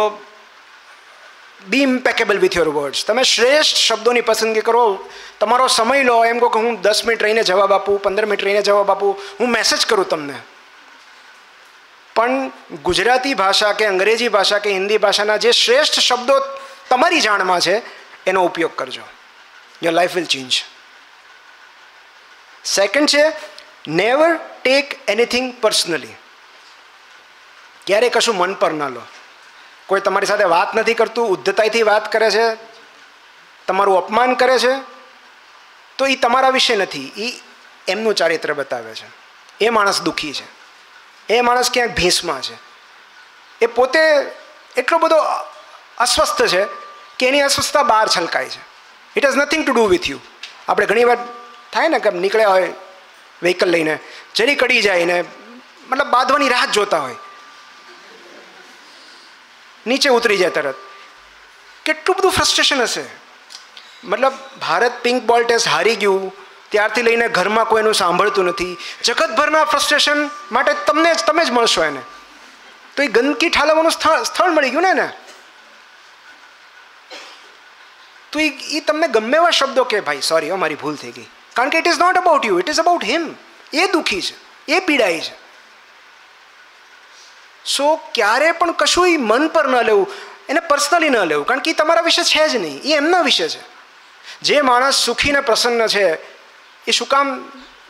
બી ઇમ્પેકેબલ વિથ યોર વર્ડ્સ. તમે શ્રેષ્ઠ શબ્દોની પસંદગી કરો. તમારો સમય લો. એમ કહો કે હું 10 મિનિટ રહીને જવાબ આપું, 15 મિનિટ રહીને જવાબ આપું, હું મેસેજ કરું તમને. પણ ગુજરાતી ભાષા કે અંગ્રેજી ભાષા કે હિન્દી ભાષાના જે શ્રેષ્ઠ શબ્દો તમારી જાણમાં છે એનો ઉપયોગ કરજો. Your life will change. Second છે નેવર ટેક એનીથિંગ પર્સનલી. ક્યારેય કશું મન પર ના લો. કોઈ તમારી સાથે વાત નથી કરતું, ઉદ્ધતાઈથી વાત કરે છે, તમારું અપમાન કરે છે, તો એ તમારા વિશે નથી, એ એમનું ચારિત્ર બતાવે છે. એ માણસ દુઃખી છે, એ માણસ ક્યાંક ભેંસમાં છે, એ પોતે એટલો બધો અસ્વસ્થ છે કે એની અસ્વસ્થતા બહાર છલકાય છે. It has nothing to do with you. આપણે ઘણી વાર થાય ને કે નીકળ્યા હોય વ્હીકલ લઈને, જરી કડી જાય ને મતલબ બાંધવાની રાહ જોતા હોય, નીચે ઉતરી જાય તરત. કેટલું બધું ફ્રસ્ટ્રેશન હશે. મતલબ ભારત પિંક બોલ ટેસ્ટ હારી ગયું ત્યારથી લઈને ઘરમાં કોઈનું સાંભળતું નથી. જગતભરના ફ્રસ્ટ્રેશન માટે તમે જ મળશો એને. તો એ ગંદકી ઠાલવવાનું સ્થળ મળી ગયું ને એને. તો એ તમને ગમે એવા શબ્દો કે ભાઈ સોરી મારી ભૂલ થઈ ગઈ, કારણ કે it is not about you, it is about him. એ દુઃખી છે, એ પીડાય છે. સો ક્યારે પણ કશું મન પર ન લેવું, એને પર્સનલી ન લેવું, કારણ કે એ તમારા વિશે છે જ નહીં, એ એમના વિશે છે. જે માણસ સુખી ને પ્રસન્ન છે એ શું કામ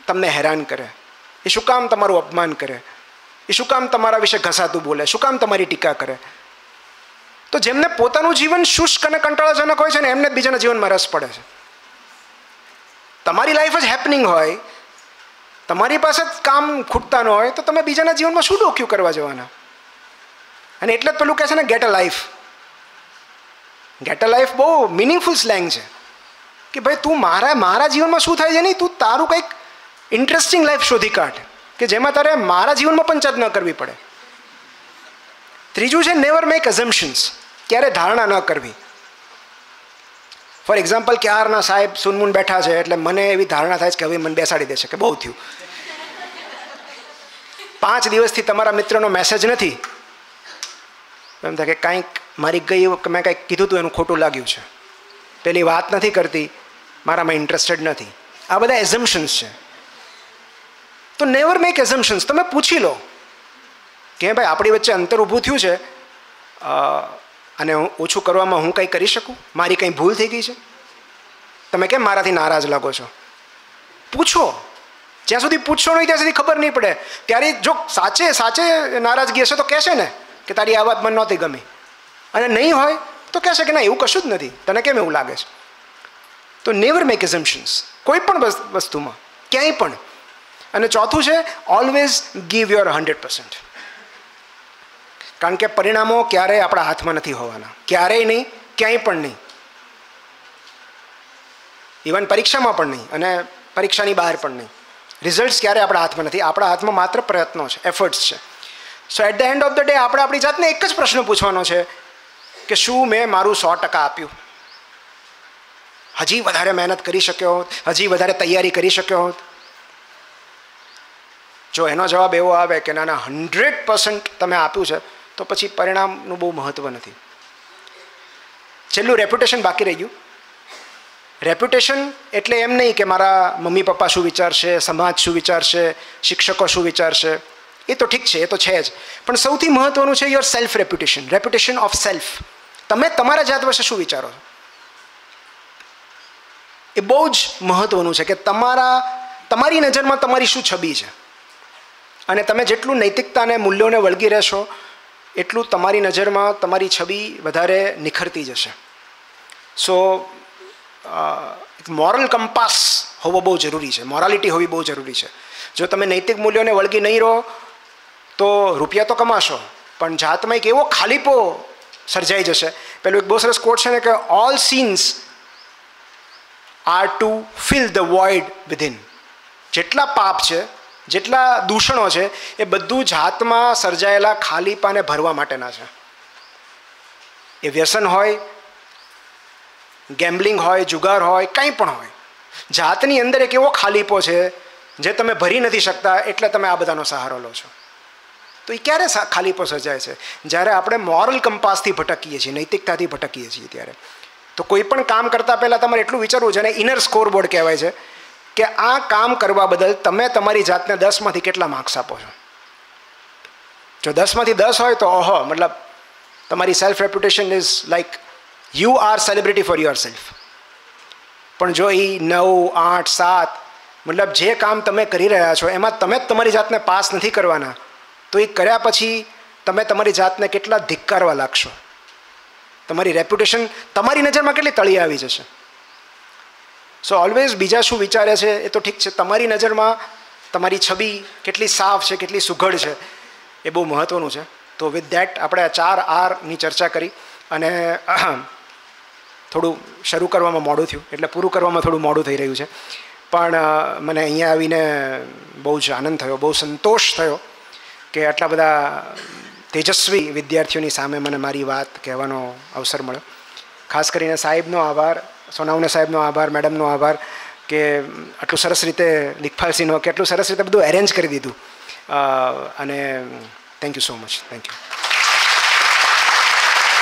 તમને હેરાન કરે, એ શું કામ તમારું અપમાન કરે, એ શું કામ તમારા વિશે ઘસાતું બોલે, શું કામ તમારી ટીકા કરે. તો જેમને પોતાનું જીવન શુષ્ક અને કંટાળાજનક હોય છે ને એમને જ બીજાના જીવનમાં રસ પડે છે. તમારી લાઈફ જ હેપનિંગ હોય, તમારી પાસે જ કામ ખૂટતા ન હોય, તો તમે બીજાના જીવનમાં શું ડોક્યું કરવા જવાના. અને એટલે જ પેલું કહે છે ને get a life. Get a life બહુ મિનિંગફુલ સ્લેંગ છે કે ભાઈ તું મારા જીવનમાં શું થાય છે નહીં, તું તારું કંઈક ઇન્ટરેસ્ટિંગ લાઈફ શોધી કાઢ કે જેમાં તારે મારા જીવનમાં પંચાયત ન કરવી પડે. ત્રીજું છે નેવર મેક અઝમ્પશન્સ. ક્યારે ધારણા ન કરવી. ફોર એક્ઝામ્પલ ક્યારના સાહેબ સુનમુન બેઠા છે એટલે મને એવી ધારણા થાય છે કે હવે મને બેસાડી દેશે કે બહુ થયું. 5 દિવસથી તમારા મિત્રનો મેસેજ નથી, એમ થાય કે કાંઈક મારી મેં કાંઈક કીધું હતું એનું ખોટું લાગ્યું છે, પેલી વાત નથી કરતી, મારામાં ઇન્ટરેસ્ટેડ નથી. આ બધા એઝમ્પશન્સ છે. તો નેવર મેક એઝમ્પશન્સ. તમે પૂછી લો કે ભાઈ આપણી વચ્ચે અંતર ઊભું થયું છે અને ઓછું કરવામાં હું કંઈ કરી શકું, મારી કંઈ ભૂલ થઈ ગઈ છે. તમે કેમ મારાથી નારાજ લાગો છો? પૂછો. જ્યાં સુધી પૂછશો નહીં ત્યાં સુધી ખબર નહીં પડે. ત્યારે જો સાચે નારાજગી હશે તો કહેશે ને કે તારી આ વાત મને નહોતી ગમી, અને નહીં હોય તો કહેશે કે ના એવું કશું જ નથી, તને કેમ એવું લાગે છે. તો નેવર મેક એઝમ્પશન્સ કોઈ પણ વસ્તુમાં, ક્યાંય પણ. અને ચોથું છે ઓલવેઝ ગીવ યોર 100%. કારણ કે પરિણામો ક્યારેય આપણા હાથમાં નથી હોવાના, ક્યારેય નહીં, ક્યાંય પણ નહીં. ઇવન પરીક્ષામાં પણ નહીં અને પરીક્ષાની બહાર પણ નહીં. રિઝલ્ટ્સ ક્યારે આપણા હાથમાં નથી, આપણા હાથમાં માત્ર પ્રયત્નો છે, એફર્ટ્સ છે. So at the end of the day આપણે આપણી જાતને એક જ પ્રશ્ન પૂછવાનો છે કે શું મેં મારું 100% આપ્યું? હજી વધારે મહેનત કરી શક્યો હોત, હજી વધારે તૈયારી કરી શક્યો હોત? જો એનો જવાબ એવો આવે કે ના 100% તમે આપ્યું છે, તો પછી પરિણામનું બહુ મહત્ત્વ નથી. છેલ્લું રેપ્યુટેશન બાકી રહી ગયું. રેપ્યુટેશન એટલે એમ નહીં કે મારા મમ્મી પપ્પા શું વિચારશે, સમાજ શું વિચારશે, શિક્ષકો શું વિચારશે. એ તો ઠીક છે, એ તો છે જ, પણ સૌથી મહત્ત્વનું છે your self reputation, reputation of self. તમે તમારા જાત વિશે શું વિચારો છો? એ બહુ જ મહત્ત્વનું છે કે તમારી નજરમાં તમારી શું છબી છે. અને તમે જેટલું નૈતિકતા અને મૂલ્યોને વળગી રહેશો એટલું તમારી નજરમાં તમારી છબી વધારે નિખરતી જશે. સો એક મોરલ કંપાસ હોવો બહુ જરૂરી છે, મોરાલિટી હોવી બહુ જરૂરી છે. જો તમે નૈતિક મૂલ્યોને વળગી નહીં રહો તો રૂપિયા તો કમાશો, પણ જાતમાં એક એવો ખાલીપો સર્જાઈ જશે. પેલું એક બહુ સરસ કોટ છે ને કે all sins are to fill the void within. જેટલા પાપ છે, જેટલા દૂષણો છે, એ બધું જાતમાં સર્જાયેલા ખાલીપાને ભરવા માટેના છે. એ વ્યસન હોય, ગેમ્બલિંગ હોય, જુગાર હોય, કંઈ પણ હોય, જાતની અંદર એક એવો ખાલીપો છે જે તમે ભરી નથી શકતા, એટલે તમે આ બધાનો સહારો લો છો. તો એ ક્યારે ખાલીપો સર્જાય છે? જ્યારે આપણે મોરલ કંપાસથી ભટકીએ છીએ, નૈતિકતાથી ભટકીએ છીએ ત્યારે. તો કોઈ પણ કામ કરતાં પહેલાં તમારે એટલું વિચારવું છે, ને ઇનર સ્કોર બોર્ડ કહેવાય છે, કે આ કામ કરવા બદલ તમે તમારી જાતને 10માંથી કેટલા માર્ક્સ આપો છો. જો 10માંથી 10 હોય તો ઓહો, મતલબ તમારી self reputation is like you are celebrity for your self. પણ જો એ 9, 8, 7 મતલબ જે કામ તમે કરી રહ્યા છો એમાં તમે જ તમારી જાતને પાસ નથી કરવાના, તો એ કર્યા પછી તમે તમારી જાતને કેટલા ધિક્કારવા લાગશો. તમારી રેપ્યુટેશન તમારી નજરમાં કેટલી તળી આવી જશે. સો ઓલવેઝ બીજા શું વિચારે છે એ તો ઠીક છે, તમારી નજરમાં તમારી છબી કેટલી સાફ છે, કેટલી સુઘડ છે, એ બહુ મહત્ત્વનું છે. તો વિથ ધેટ આપણે આ 4 Rની ચર્ચા કરી, અને થોડું શરૂ કરવામાં મોડું થયું, એટલે પૂરું કરવામાં થોડું મોડું થઈ રહ્યું છે. પણ મને અહીંયા આવીને બહુ જ આનંદ થયો, બહુ સંતોષ થયો કે આટલા બધા તેજસ્વી વિદ્યાર્થીઓની સામે મને મારી વાત કહેવાનો અવસર મળ્યો. ખાસ કરીને સાહેબનો આભાર, સોનાવને સાહેબનો આભાર, મેડમનો આભાર કે આટલું સરસ રીતે લીખપાલસિંહનો કે આટલું સરસ રીતે બધું એરેન્જ કરી દીધું. અને thank you so much. Thank you.